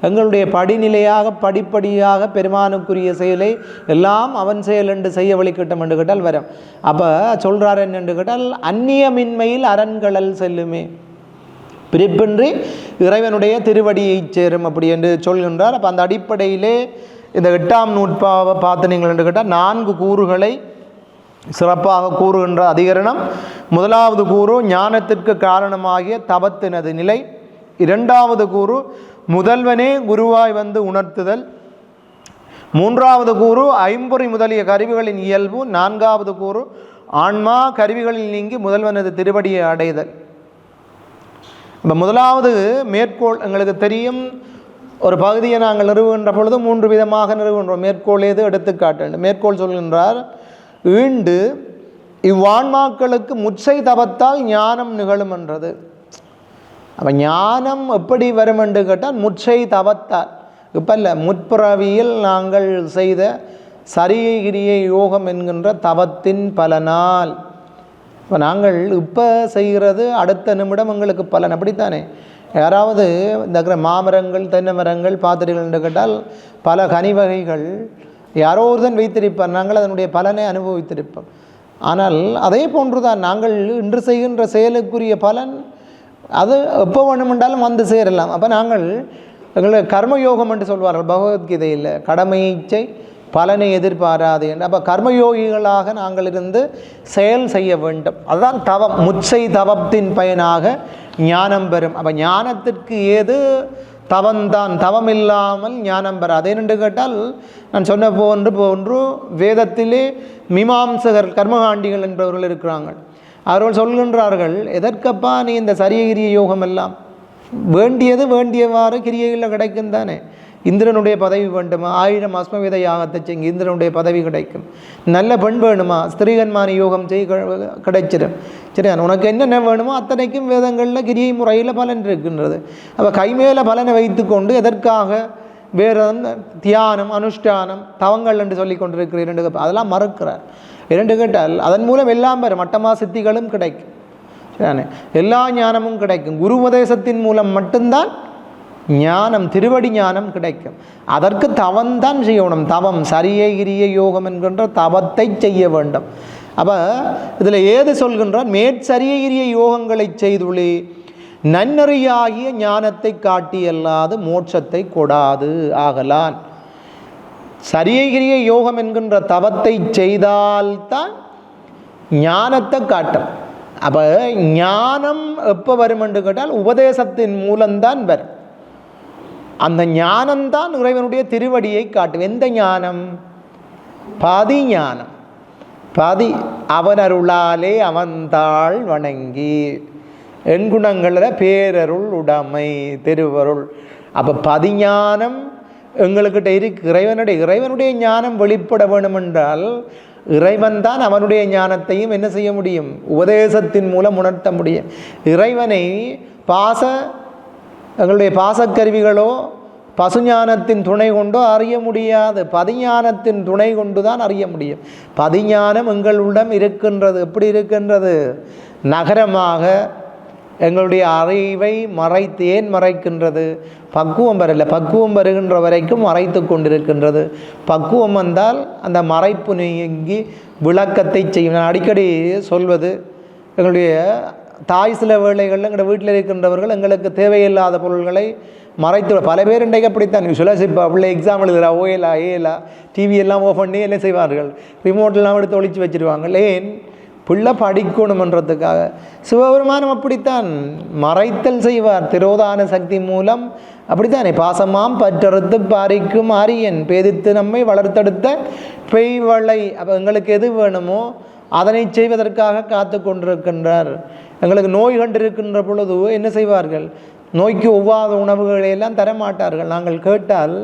எங்களுடைய படிநிலையாக படிப்படியாக பெருமானுக்குரிய செயலை எல்லாம் அவன் செயல் என்று செய்ய வழிகிட்டம் என்று கேட்டால் வரும். அப்போ சொல்கிறார் என்னென்று கேட்டால் அந்நியமின்மையில் அரண்களல் செல்லுமே, பிரிப்பின்றி இறைவனுடைய திருவடியை சேரும் அப்படி என்று சொல்கின்றார். அப்போ அந்த அடிப்படையிலே இந்த 8ஆம் நூற்பாவை பார்த்து நீங்கள் என்று கேட்டால் 4 கூறுகளை சிறப்பாக கூறுகின்ற அதிகரணம். முதலாவது கூறு ஞானத்திற்கு காரணமாகிய தபத்தினது நிலை. 2வது கூறு முதல்வனே குருவாய் வந்து உணர்த்துதல். 3வது கூறு ஐம்பொறி முதலிய கருவிகளின் இயல்பு. 4வது கூறு ஆன்மா கருவிகளில் நீங்கி முதல்வனது திருவடியை அடைதல். இப்போ முதலாவது மேற்கோள் எங்களுக்கு தெரியும். ஒரு பகுதியை நாங்கள் நிறுவுகின்ற பொழுது 3 விதமாக நிறுவுகின்றோம். மேற்கோள் ஏது எடுத்துக்காட்டு? மேற்கோள் சொல்கின்றார், ஈண்டு இவ்வான்மாக்களுக்கு முச்சை தபத்தால் ஞானம் நிகழும் என்றது. அப்போ ஞானம் எப்படி வரும் என்று கேட்டால் முச்சை தபத்தால். இப்போ இல்லை, முற்பிறவியில் நாங்கள் செய்த சரியகிரிய யோகம் என்கின்ற தவத்தின் பலனால். இப்போ நாங்கள் இப்போ செய்கிறது அடுத்த நிமிடம் எங்களுக்கு பலன். அப்படித்தானே? யாராவது இந்த மாமரங்கள் தென்னை மரங்கள் பார்த்துட்டீர்கள் என்று கேட்டால் பல கனி வகைகள் யாரோ ஒருதன் வைத்திருப்பார், நாங்கள் அதனுடைய பலனை அனுபவித்திருப்போம். ஆனால் அதே போன்றுதான் நாங்கள் இன்று செய்கின்ற செயலுக்குரிய பலன் அது எப்போ வேணுமென்றாலும் வந்து சேரலாம். அப்போ நாங்கள் எங்களை கர்மயோகம் என்று சொல்வார்கள் பகவத்கீதையில். கடமை இச்சை பலனை எதிர்பாராது என்று. அப்போ கர்மயோகிகளாக நாங்கள் இருந்து செயல் செய்ய வேண்டும். அதுதான் தவம். முச்சை தவத்தின் பயனாக ஞானம் பெறும். அப்போ ஞானத்திற்கு ஏது தவம்தான். தவம் இல்லாமல் ஞானம் பெற. அதே என்று கேட்டால் நான் சொன்ன போன்று வேதத்திலே மீமாம்சகர் கர்மகாண்டிகள் என்பவர்கள் இருக்கிறார்கள். அவர்கள் சொல்கின்றார்கள், எதற்கப்பா நீ இந்த சரியகிரிய யோகம் எல்லாம்? வேண்டியது வேண்டியவாறு கிரியைகளில் கிடைக்கும் தானே. இந்திரனுடைய பதவி வேண்டுமா? 1000 அஸ்மவேத யாகத்தை செய்ய இந்திரனுடைய பதவி கிடைக்கும். நல்ல பெண் வேணுமா? ஸ்திரீகன்மானி யோகம் கிடைச்சிடும். சரியா? உனக்கு என்னென்ன வேணுமோ அத்தனைக்கும் வேதங்களில் கிரியை முறையில் பலன் இருக்கின்றது. அப்போ கைமேல பலனை வைத்து கொண்டு எதற்காக வேறு தியானம் அனுஷ்டானம் தவங்கள் என்று சொல்லி கொண்டிருக்கிறீர்கள்? அதெல்லாம் மறுக்கிறார். இரண்டு கேட்டால் அதன் மூலம் எல்லாம் பெறும். மட்டமா சித்திகளும் கிடைக்கும். சரியானே? எல்லா ஞானமும் கிடைக்கும். குரு உபதேசத்தின் மூலம் மட்டும்தான் ஞானம், திருவடி ஞானம் கிடைக்கும். அதற்கு தவம்தான் செய்யணும். தவம், சரியை கிரிய யோகம் என்கின்ற தவத்தை செய்ய வேண்டும். அப்போ இதில் ஏது சொல்கின்றான்? மேற்சரிய கிரிய யோகங்களை செய்துள்ளே நன்னறியாகிய ஞானத்தை காட்டியல்லாது மோட்சத்தை கொடாது ஆகலான். சரியை கிரிய யோகம் என்கின்ற தவத்தை செய்தால்தான் ஞானத்தை காட்டும். அப்போ ஞானம் எப்போ வரும் என்று கேட்டால் உபதேசத்தின் மூலம்தான் வரும். அந்த ஞானம்தான் இறைவனுடைய திருவடியை காட்டும். எந்த ஞானம்? பதி ஞானம். பதி அவன் அருளாலே அவன்தாள் வணங்கி எண்குணங்களில் பேரருள் உடைமை திருவருள். அப்போ பதிஞானம் எங்களுக்கிட்ட இருக்கு. இறைவனுடைய ஞானம் வெளிப்பட வேண்டும் என்றால் இறைவன் தான் அவனுடைய ஞானத்தையும் என்ன செய்ய முடியும்? உபதேசத்தின் மூலம் உணர்த்த முடியும். இறைவனை எங்களுடைய பாசக்கருவிகளோ பசுஞானத்தின் துணை கொண்டோ அறிய முடியாது. பதிஞானத்தின் துணை கொண்டு தான் அறிய முடியும். பதிஞானம் எங்களிடம் இருக்கின்றது. எப்படி இருக்கின்றது? நகரமாக எங்களுடைய அறிவை ஏன் மறைக்கின்றது? பக்குவம் வரல. பக்குவம் வருகின்ற வரைக்கும் மறைத்து கொண்டிருக்கின்றது. பக்குவம் வந்தால் அந்த மறைப்பு நீங்கி விளக்கத்தை செய்யும். நான் அடிக்கடி சொல்வது, எங்களுடைய தாய் சில வேளைகளில் எங்களுடைய வீட்டில் இருக்கின்றவர்கள் எங்களுக்கு தேவையில்லாத பொருள்களை மறைத்து, பல பேர் இன்றைக்கு அப்படித்தான். யூஸ்வலாக இப்போ பிள்ளை எக்ஸாம் எழுதுகிறா, ஓயலா ஏலா டிவி எல்லாம் ஓஃப் பண்ணி என்ன செய்வார்கள்? ரிமோட்டெல்லாம் எடுத்து ஒழிச்சு வச்சுருவாங்க. ஏன்? பிள்ளை படிக்கணுமன்றதுக்காக. சிவபெருமானம் அப்படித்தான் மறைத்தல் செய்வார். திரோதான சக்தி மூலம் அப்படித்தானே. பாசமாம் பற்றறுத்து பாரிக்கும் ஆரியன் பேதித்து நம்மை வளர்த்தெடுத்த பெய்வளை. அப்போ எங்களுக்கு எது வேணுமோ அதனை செய்வதற்காக காத்து கொண்டிருக்கின்றார். எங்களுக்கு நோய் கண்டிருக்கின்ற பொழுது என்ன செய்வார்கள்? நோய்க்கு ஒவ்வாத உணவுகளையெல்லாம் தரமாட்டார்கள். நாங்கள் கேட்டால்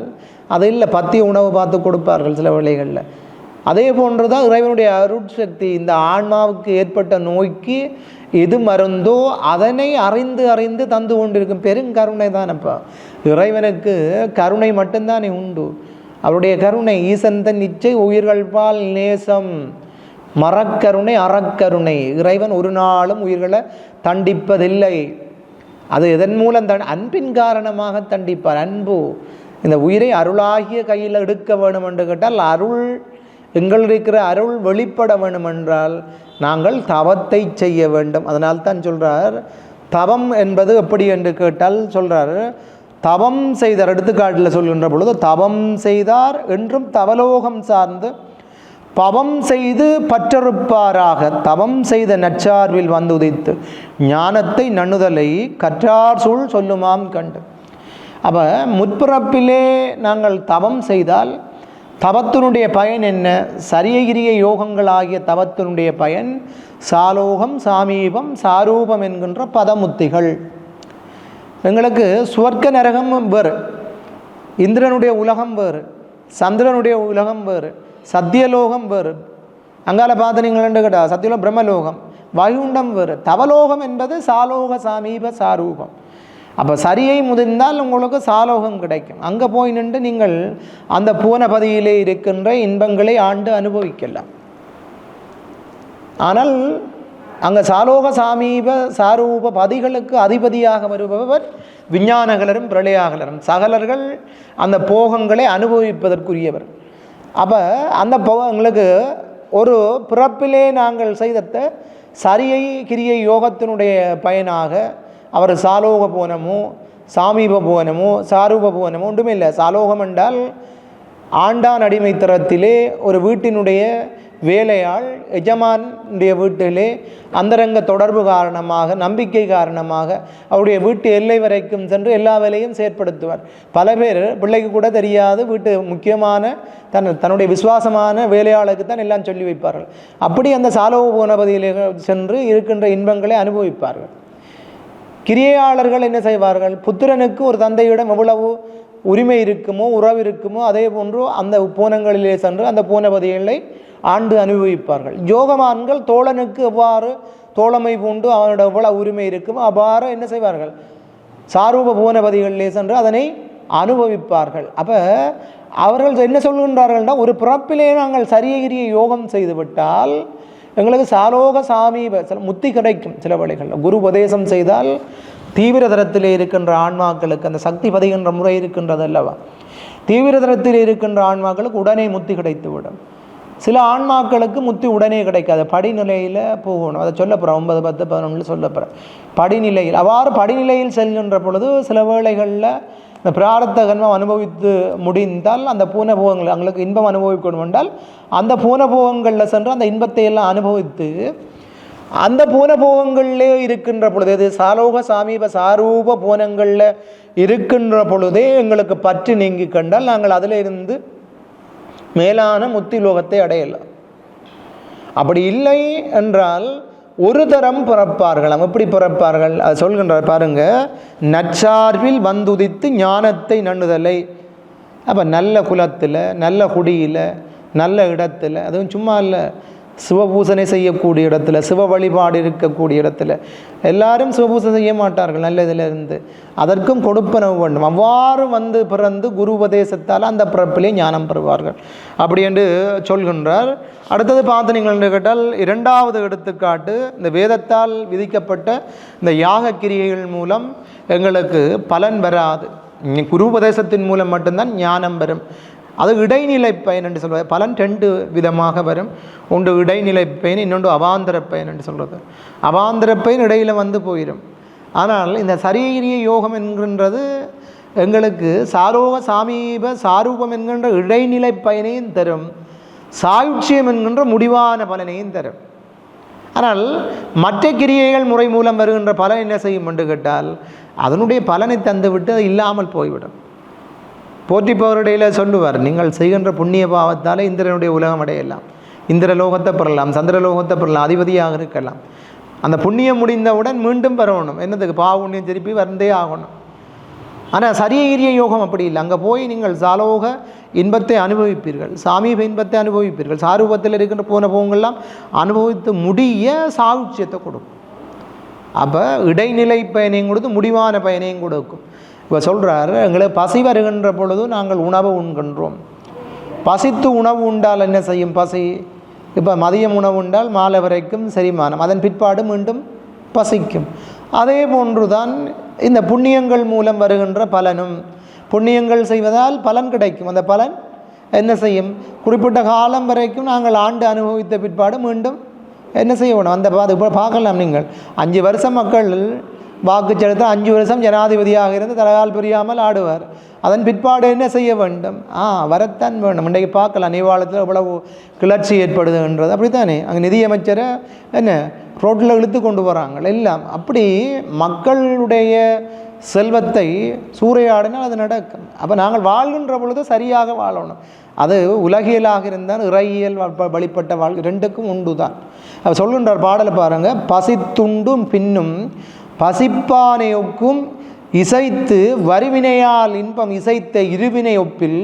அது இல்லை, பத்திய உணவு பார்த்து கொடுப்பார்கள் சில வேளைகளில். அதே போன்று தான் இறைவனுடைய அருட்சக்தி. இந்த ஆன்மாவுக்கு ஏற்பட்ட நோய்க்கு எது மருந்தோ அதனை அறிந்து தந்து கொண்டிருக்கும் பெருங்கருணை தானப்பா. இறைவனுக்கு கருணை மட்டும்தானே உண்டு. அவருடைய கருணை ஈசன் தன் இச்சை உயிர்கள் பால் நேசம் மரக்கருணை அறக்கருணை. இறைவன் ஒரு நாளும் உயிர்களை தண்டிப்பதில்லை. அது எதன் மூலம் அன்பின் காரணமாக தண்டிப்பார். அன்பு இந்த உயிரை அருளாகிய கையில் எடுக்க வேண்டும் என்று கேட்டால் அருள் எங்கள் இருக்கிற அருள் வெளிப்பட வேண்டும் என்றால் நாங்கள் தவத்தை செய்ய வேண்டும். அதனால் தான் சொல்கிறார், தவம் என்பது எப்படி என்று கேட்டால் சொல்கிறார், தவம் செய்தார். எடுத்துக்காட்டில் சொல்கின்ற பொழுது தவம் செய்தார் என்றும் தவலோகம் சார்ந்து பவம் செய்து பற்றறுப்பாராக தவம் செய்த நற்சார்பில் வந்து உதித்து ஞானத்தை நண்ணுதலை கற்றார் சூழ் சொல்லுமாம் கண்டு. அப்போ முற்பிறப்பிலே நாங்கள் தவம் செய்தால் தவத்தினுடைய பயன் என்ன? சரியகிரிய யோகங்கள் ஆகிய தவத்தினுடைய பயன் சாலோகம் சாமீபம் சாரூபம் என்கின்ற பதமுத்திகள். எங்களுக்கு சுவர்க்க நரகம் வேறு, இந்திரனுடைய உலகம் வேறு, சந்திரனுடைய உலகம் வேறு, சத்தியலோகம் வேறு. அங்கால பார்த்தீங்களேன்னு கேட்டால் சத்தியலோகம் பிரம்மலோகம், வைகுண்டம் வேறு. தவலோகம் என்பது சாலோக சாமீப சாரூபம். அப்போ சரியை முதிர்ந்தால் உங்களுக்கு சாலோகம் கிடைக்கும். அங்கே போய் நின்று நீங்கள் அந்த பூனபதியிலே இருக்கின்ற இன்பங்களை ஆண்டு அனுபவிக்கலாம். ஆனால் அங்கே சாலோக சாமீப சாரூப பதிகளுக்கு அதிபதியாக வருபவர் விஞ்ஞானகலரும் பிரளயாகலரும். சகலர்கள் அந்த போகங்களை அனுபவிப்பதற்குரியவர். அப்போ அந்த எங்களுக்கு ஒரு பிறப்பிலே நாங்கள் செய்த சரியை கிரியை யோகத்தினுடைய பயனாக அவர் சாலோக போனமோ சாமீப போனமோ சாரூப போனமோ ஒன்றுமே இல்லை. சாலோகம் என்றால் ஆண்டான் அடிமைத்தரத்திலே ஒரு வீட்டினுடைய வேலையாள் எஜமானுடைய வீட்டிலே அந்தரங்க தொடர்பு காரணமாக, நம்பிக்கை காரணமாக அவருடைய வீட்டு எல்லை வரைக்கும் சென்று எல்லா வேலையும் செயற்படுத்துவார். பல பேர் பிள்ளைக்கு கூட தெரியாது, வீட்டு முக்கியமான தன்னுடைய விசுவாசமான வேலையாளுக்கு தான் எல்லாம் சொல்லி வைப்பார்கள். அப்படி அந்த சாலோபோனபதியிலே சென்று இருக்கின்ற இன்பங்களை அனுபவிப்பார்கள். கிரியையாளர்கள் என்ன செய்வார்கள்? புத்திரனுக்கு ஒரு தந்தையிடம் எவ்வளவு உரிமை இருக்குமோ, உறவு இருக்குமோ, அதே போன்று அந்த பூனங்களிலே சென்று அந்த பூனபதிகளை ஆண்டு அனுபவிப்பார்கள். யோகமான்கள் தோழனுக்கு எவ்வாறு தோழமை பூண்டு அவனோட எவ்வளவு உரிமை இருக்குமோ அவ்வாறு என்ன செய்வார்கள்? சாரூப பூனபதிகளிலே சென்று அதனை அனுபவிப்பார்கள். அப்போ அவர்கள் என்ன சொல்கின்றார்கள்னா, ஒரு பிறப்பிலே நாங்கள் சரியகிரிய யோகம் செய்துவிட்டால் எங்களுக்கு சாலோக சாமீப முத்தி கிடைக்கும். சில வேளைகளில் குரு உபதேசம் செய்தால் தீவிர தரத்திலே இருக்கின்ற ஆன்மாக்களுக்கு அந்த சக்தி பதிகின்ற முறை இருக்கின்றது அல்லவா, தீவிர தரத்தில் இருக்கின்ற ஆன்மாக்களுக்கு உடனே முத்தி கிடைத்து விடும். சில ஆன்மாக்களுக்கு முத்தி உடனே கிடைக்காது, படிநிலையில் போகணும். அதை சொல்லப்போகிறேன் 9, 10, 11 சொல்லப்போகிறேன். படிநிலையில் அவ்வாறு படிநிலையில் செல்கின்ற பொழுது சில வேளைகளில் இந்த பிராரத்த கர்மம் அனுபவித்து முடிந்தால் அந்த பூனபோகங்கள் அவங்களுக்கு இன்பம் அனுபவிக்கணும் என்றால் அந்த பூனபோகங்களில் சென்று அந்த இன்பத்தை எல்லாம் அனுபவித்து அந்த பூனபோகங்களிலே இருக்கின்ற பொழுது, அது சாலோக சாமீப சாரூப பூனங்களில் இருக்கின்ற பொழுதே எங்களுக்கு பற்று நீங்கி கண்டால் நாங்கள் அதில் இருந்து மேலான முத்தி லோகத்தை அடையலாம். அப்படி இல்லை என்றால் ஒரு தரம் பிறப்பார்கள். எப்படி பிறப்பார்கள்? அது சொல்கின்றார் பாருங்க, நற்சார்பில் வந்துதித்து ஞானத்தை நண்ணுதலை. அப்போ நல்ல குலத்தில், நல்ல குடியில், நல்ல இடத்துல, அதுவும் சும்மா இல்லை, சிவபூசனை செய்யக்கூடிய இடத்துல, சிவ வழிபாடு இருக்கக்கூடிய இடத்துல எல்லாரும் சிவபூசனை செய்ய மாட்டார்கள். நல்ல இதில் இருந்து அதற்கும் கொடுப்பனவு வேண்டும். அவ்வாறு வந்து பிறந்து குரு உபதேசத்தால் அந்த பிறப்பிலே ஞானம் பெறுவார்கள் அப்படி என்று சொல்கின்றார். அடுத்தது பார்த்து நீங்கள் என்று கேட்டால், இரண்டாவது எடுத்துக்காட்டு இந்த வேதத்தால் விதிக்கப்பட்ட இந்த யாக கிரியைகள் மூலம் எங்களுக்கு பலன் வராது. குரு உபதேசத்தின் மூலம் மட்டும்தான் ஞானம் வரும். அது இடைநிலை பயன் என்று சொல்வது. பலன் 2 விதமாக வரும். ஒன்று இடைநிலை பயன், இன்னொன்று அவாந்தர பயன் என்று சொல்கிறது. அவாந்தர பயன் இடையில் வந்து போயிடும். ஆனால் இந்த சரீரிய யோகம் என்கின்றது எங்களுக்கு சாரோக சாமீப சாரூபம் என்கின்ற இடைநிலை பயனையும் தரும், சாயுட்சியம் என்கின்ற முடிவான பலனையும் தரும். ஆனால் மற்ற கிரியைகள் முறை மூலம் வருகின்ற பலன் என்ன செய்யும் என்று கேட்டால், அதனுடைய பலனை தந்துவிட்டு அது இல்லாமல் போய்விடும். போற்றிப்பவருடையில் சொல்லுவார், நீங்கள் செய்கின்ற புண்ணிய பாவத்தால் இந்திரனுடைய உலகம் அடையலாம், இந்திர லோகத்தை பெறலாம், சந்திரலோகத்தை பெறலாம், அதிபதியாக இருக்கலாம். அந்த புண்ணியம் முடிந்தவுடன் மீண்டும் வரணும். என்னதுக்கு? பாவ புண்ணியம் திருப்பி வந்தே ஆகணும். ஆனால் சரீரிய யோகம் அப்படி இல்லை. அங்கே போய் நீங்கள் சாலோக இன்பத்தை அனுபவிப்பீர்கள், சாமீப இன்பத்தை அனுபவிப்பீர்கள், சாரூபத்தில் இருக்கின்ற போன போங்கள்லாம் அனுபவித்து முடிய சாயுட்சியத்தை கொடுக்கும். அப்போ இடைநிலை பயனையும் கொடுத்து முடிவான பயனையும் கொடுக்கும். இப்போ சொல்கிறார், எங்களுக்கு பசி வருகின்ற பொழுது நாங்கள் உணவு உண்கின்றோம். பசித்து உணவு உண்டால் என்ன செய்யும்? பசி இப்போ மதியம் உணவு உண்டால் மாலை வரைக்கும் செரிமானம், அதன் பிற்பாடு மீண்டும் பசிக்கும். அதே போன்றுதான் இந்த புண்ணியங்கள் மூலம் வருகின்ற பலனும். புண்ணியங்கள் செய்வதால் பலன் கிடைக்கும். அந்த பலன் என்ன செய்யும்? குறிப்பிட்ட காலம் வரைக்கும் நாங்கள் ஆண்டு அனுபவித்த பிற்பாடு மீண்டும் என்ன செய்யணும்? அந்த இப்போ பார்க்கலாம், நீங்கள் 5 வருஷம் மக்கள் வாக்கு செலுத்த 5 வருஷம் ஜனாதிபதியாக இருந்து தலைகால் புரியாமல் ஆடுவார். அதன் பிற்பாடு என்ன செய்ய வேண்டும்? வரத்தான் வேண்டும். இன்றைக்கு பார்க்கலாம் நேபாளத்தில் இவ்வளவு கிளர்ச்சி ஏற்படுதுன்றது. அப்படித்தானே? அங்கே நிதியமைச்சரை என்ன ரோட்டில் இழுத்து கொண்டு வராங்க எல்லாம். அப்படி மக்களுடைய செல்வத்தை சூறையாடினால் அது நடக்கும். அப்போ நாங்கள் வாழ்கின்ற பொழுது சரியாக வாழணும். அது உலகியலாக இருந்தால் இறையியல் வழிபட்ட வாழ்க்கை 2க்கும் உண்டு தான். அவர் சொல்கின்றார் பாடலை பாருங்கள், பசித்துண்டும் பின்னும் பசிப்பானையொக்கும் இசைத்து வரிவினையால் இன்பம் இசைத்த இருவினை ஒப்பில்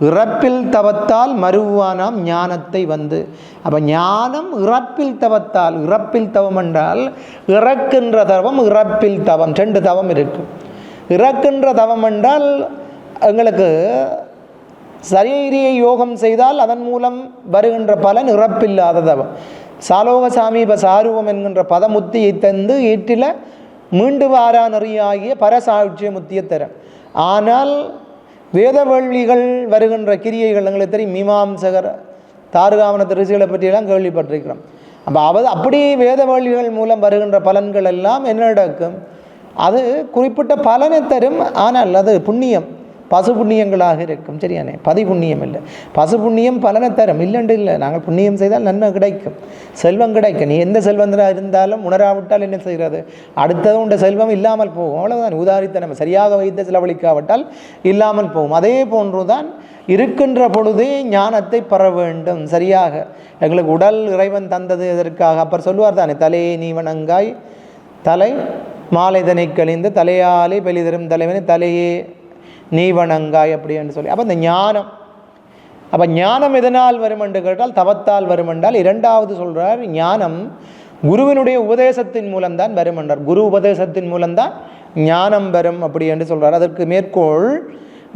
இறப்பில் தவத்தால் மறுவானாம் ஞானத்தை வந்து. அப்போ ஞானம் இறப்பில் தவத்தால், இறப்பில் தவம் என்றால் இறக்கின்ற தவம், இறப்பில் தவம், 2 தவம் இருக்குது. இறக்கின்ற தவம் என்றால் எங்களுக்கு சரீரிய யோகம் செய்தால் அதன் மூலம் வருகின்ற பலன் இறப்பில்லாத தவம். சாலோக சாமீப சாரூபம் என்கின்ற பதமுத்தியை தந்து ஈட்டில் மீண்டு வாரா நெறியாகிய பரசாட்சிய முத்திய தரம். ஆனால் வேதவள்ளிகள் வருகின்ற கிரியைகள் எங்களுக்கு தெரியும். மீமாம்சகர் தாருகாவன ரிஷிகளை பற்றியெல்லாம் கேள்விப்பட்டிருக்கிறோம். அப்போ அப்படி வேதவள்ளிகள் மூலம் வருகின்ற பலன்கள் எல்லாம் என்ன நடக்கும்? அது குறிப்பிட்ட பலனை தரும். ஆனால் அது புண்ணியம், பசு புண்ணியங்களாக இருக்கும். சரியானே? பதி புண்ணியம் இல்லை. பசு புண்ணியம் பலனை தரும், இல்லைண்டு இல்லை. நாங்கள் புண்ணியம் செய்தால் நன்மை கிடைக்கும், செல்வம் கிடைக்கும். நீ எந்த செல்வந்தராக இருந்தாலும் உணராவிட்டால் என்ன செய்கிறது? அடுத்தது உண்ட செல்வம் இல்லாமல் போகும். அவ்வளவுதான். உதாரித்தனம் சரியாக வைத்து செலவழிக்காவிட்டால் இல்லாமல் போகும். அதே போன்றுதான் இருக்கின்ற பொழுதே ஞானத்தை பெற வேண்டும். சரியாக எங்களுக்கு உடல் இறைவன் தந்தது எதற்காக? அப்புறம் சொல்லுவார் தானே, தலையை நீ வணங்காய் தலை மாலைதனை கழிந்து தலையாலே வெளிதரும் தலைவனை தலையே நீ வணங்காய் அப்படின்னு சொல்லி. அப்போ இந்த ஞானம், அப்போ ஞானம் எதனால் வரும் என்று கேட்டால் தவத்தால் வரும் என்றால், இரண்டாவது சொல்கிறார் ஞானம் குருவினுடைய உபதேசத்தின் மூலம்தான் வரும் என்றார். குரு உபதேசத்தின் மூலம்தான் ஞானம் வரும் அப்படி என்று சொல்கிறார். அதற்கு மேற்கோள்,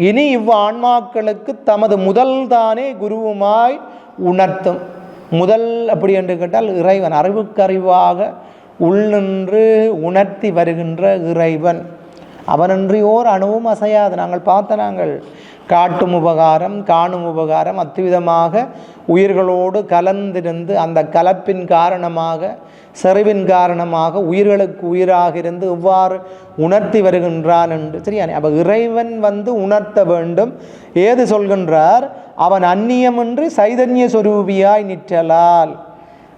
இனி ஆன்மாக்களுக்கு தமது முதல் தானே குருவுமாய் உணர்த்தும். முதல் அப்படி என்று கேட்டால் இறைவன், அறிவுக்கறிவாக உள்நின்று உணர்த்தி வருகின்ற இறைவன். அவனன்றியோர் அணுவும் அசையாது. நாங்கள் நாங்கள் காட்டும் உபகாரம் காணும் உபகாரம் அத்துவிதமாக உயிர்களோடு கலந்திருந்து அந்த கலப்பின் காரணமாக செறிவின் காரணமாக உயிர்களுக்கு உயிராக இருந்து இவ்வாறு உணர்த்தி வருகின்றான் என்று. சரியானே? அப்போ இறைவன் உணர்த்த வேண்டும். ஏது சொல்கின்றார்? அவன் அந்நியமின்றி சைதன்ய சொரூபியாய் நிற்றலால்.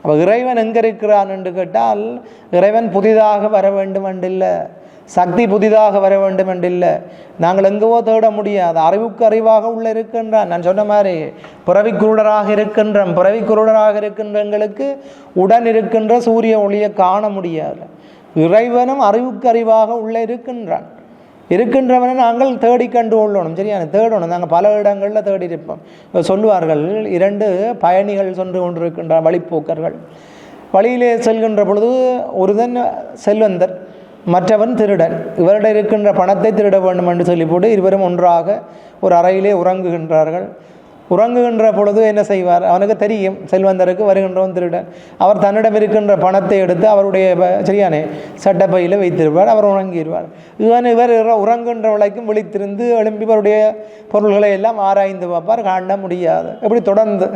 அப்போ இறைவன் எங்கே இருக்கிறான் என்று கேட்டால், இறைவன் புதிதாக வர வேண்டும் என்றில்லை, சக்தி புதிதாக வர வேண்டும் என்றில்லை. நாங்கள் எங்கேவோ தேட முடியாது. அறிவுக்கு அறிவாக உள்ள இருக்கின்றான். நான் சொன்ன மாதிரி பிறவிக்குருடராக இருக்கின்ற எங்களுக்கு உடன் இருக்கின்ற சூரிய ஒளியை காண முடியாது. இறைவனும் அறிவுக்கு அறிவாக உள்ள இருக்கின்றவனை நாங்கள் தேடி கண்டு கொள்ளணும். சரியான? தேடணும். நாங்கள் பல இடங்களில் தேடி இருப்போம். சொல்லுவார்கள், 2 பயணிகள் சென்று கொண்டிருக்கின்ற வழிப்போக்கர்கள். வழியிலே செல்கின்ற பொழுது ஒருதன் செல்வந்தர், மற்றவன் திருடன். இவரிடம் இருக்கின்ற பணத்தை திருட வேண்டும் என்று சொல்லி போட்டு இருவரும் ஒன்றாக ஒரு அறையிலே உறங்குகின்றார்கள். உறங்குகின்ற பொழுது என்ன செய்வார்? அவனுக்கு தெரியும் செல்வந்தருக்கு வருகின்றவன் திருடன். அவர் தன்னிடம் இருக்கின்ற பணத்தை எடுத்து அவருடைய சரியானே சட்டப்பையில் வைத்திருப்பார். அவர் உறங்கிடுவார். இவர் உறங்குகின்ற வரைக்கும் விழித்திருந்து எழும்பி இவருடைய பொருள்களை எல்லாம் ஆராய்ந்து பார்ப்பார். காண முடியாது. எப்படி தொடர்ந்து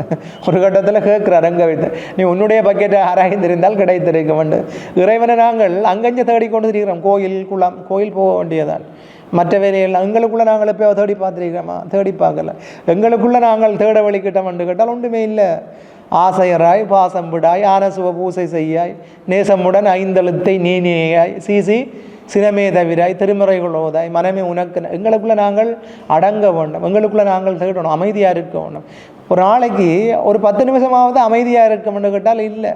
ஒரு கட்டத்தில் கேட்கிறார், அங்கே வைத்து நீ உன்னுடைய பக்கெட்டை ஆராய்ந்திருந்தால் கிடைத்திருக்க வேண்டும். இறைவனை நாங்கள் அங்கங்கே தேடிக்கொண்டு இருக்கிறோம். கோயில் குளம், கோயில் போக வேண்டியதான். மற்ற வேலைகள் எங்களுக்குள்ளே நாங்கள் இப்போ தேடி பார்த்துருக்கிறோமா? தேடி பார்க்கல. எங்களுக்குள்ளே நாங்கள் தேட வழிக்கிட்டோம் என்று கேட்டால் ஒன்றுமே இல்லை. ஆசையராய் பாசம் விடாய் ஆனசுவ பூசை செய்யாய் நேசமுடன் 5 எழுத்தை நீனேயாய் சீசி சினமே தவிராய் திருமுறைகளோதாய் மனமே உனக்கு. எங்களுக்குள்ளே நாங்கள் அடங்க வேண்டும். எங்களுக்குள்ளே நாங்கள் தேடணும், அமைதியாக இருக்க வேண்டும். ஒரு நாளைக்கு ஒரு 10 நிமிஷமாவது அமைதியாக இருக்கணும்னு கேட்டால் இல்லை.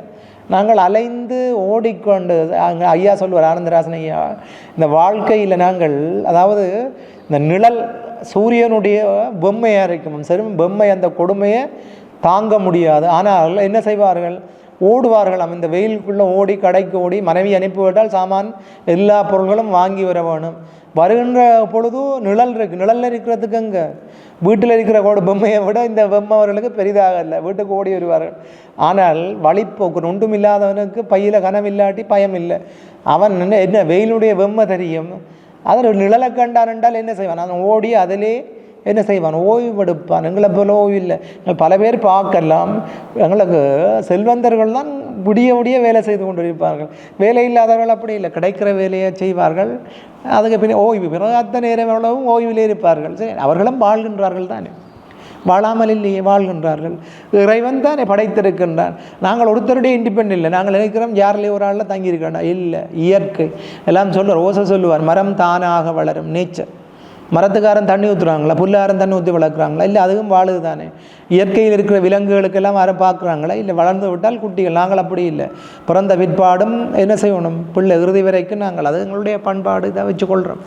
நாங்கள் அலைந்து ஓடிக்கொண்டு, அங்கே ஐயா சொல்லுவார், ஆனந்தராசன் ஐயா, இந்த வாழ்க்கையில் நாங்கள் அதாவது இந்த நிழல் சூரியனுடைய பொம்மையாக இருக்கும். சரி, பொம்மை அந்த கொடுமையை தாங்க முடியாது. ஆனால் என்ன செய்வார்கள்? ஓடுவார்கள். இந்த வெயிலுக்குள்ளே ஓடி கடைக்கு ஓடி மனைவி அனுப்பிவிட்டால் சாமான் எல்லா பொருள்களும் வாங்கி வர வேணும். வருகின்ற பொழுது நிழல் இருக்குது. நிழலில் இருக்கிறதுக்கு அங்கே வீட்டில் இருக்கிற பொம்மையை விட இந்த பொம்மை அவர்களுக்கு பெரிதாக இல்லை. வீட்டுக்கு ஓடி வருவார்கள். ஆனால் வழிப்போக்கு ஒன்றும் இல்லாதவனுக்கு பையில் கனவில்லாட்டி பயம் இல்லை. அவன் என்ன வெயிலுடைய பொம்மை தெரியும். அதில் நிழலை கண்டான் என்றால் என்ன செய்வான்? அவன் ஓடி அதிலே என்ன செய்வான்? ஓய்வெடுப்பான். எங்களை போல ஓய்வு இல்லை. பல பேர் பார்க்கலாம், எங்களுக்கு செல்வந்தர்கள் தான் விடிய வேலை செய்து கொண்டு இருப்பார்கள். வேலை இல்லாதவர்கள் அப்படி இல்லை, கிடைக்கிற வேலையை செய்வார்கள். அதுக்கு பின்ன ஓய்வு பிறகு அத்தனை நேரம் எவ்வளவும் ஓய்விலே இருப்பார்கள். சரி, அவர்களும் வாழ்கின்றார்கள் தானே, வாழாமல் இல்லையே, வாழ்கின்றார்கள். இறைவன் தானே படைத்திருக்கின்றான். நாங்கள் ஒருத்தருடைய இண்டிபெண்ட் இல்லை. நாங்கள் நினைக்கிறோம் யாரிலே ஒரு ஆளில் தங்கியிருக்கா. இல்லை, இயற்கை எல்லாம் சொல்லுவார். ஓசை சொல்லுவார், மரம் தானாக வளரும், நேச்சர். மரத்துக்காரன் தண்ணி ஊற்றுறாங்களா? புல்லாரன் தண்ணி ஊற்றி வளர்க்குறாங்களா? இல்லை, அதுவும் வாழுது தானே. இயற்கையில் இருக்கிற விலங்குகளுக்கெல்லாம் யாரும் பார்க்குறாங்களா? இல்லை, வளர்ந்து விட்டால் குட்டிகள். நாங்கள் அப்படி இல்லை. பிறந்த பிற்பாடும் என்ன செய்யணும்? பிள்ளை இறுதி வரைக்கும் நாங்கள் அது எங்களுடைய பண்பாடு இதை வச்சுக்கொள்கிறோம்.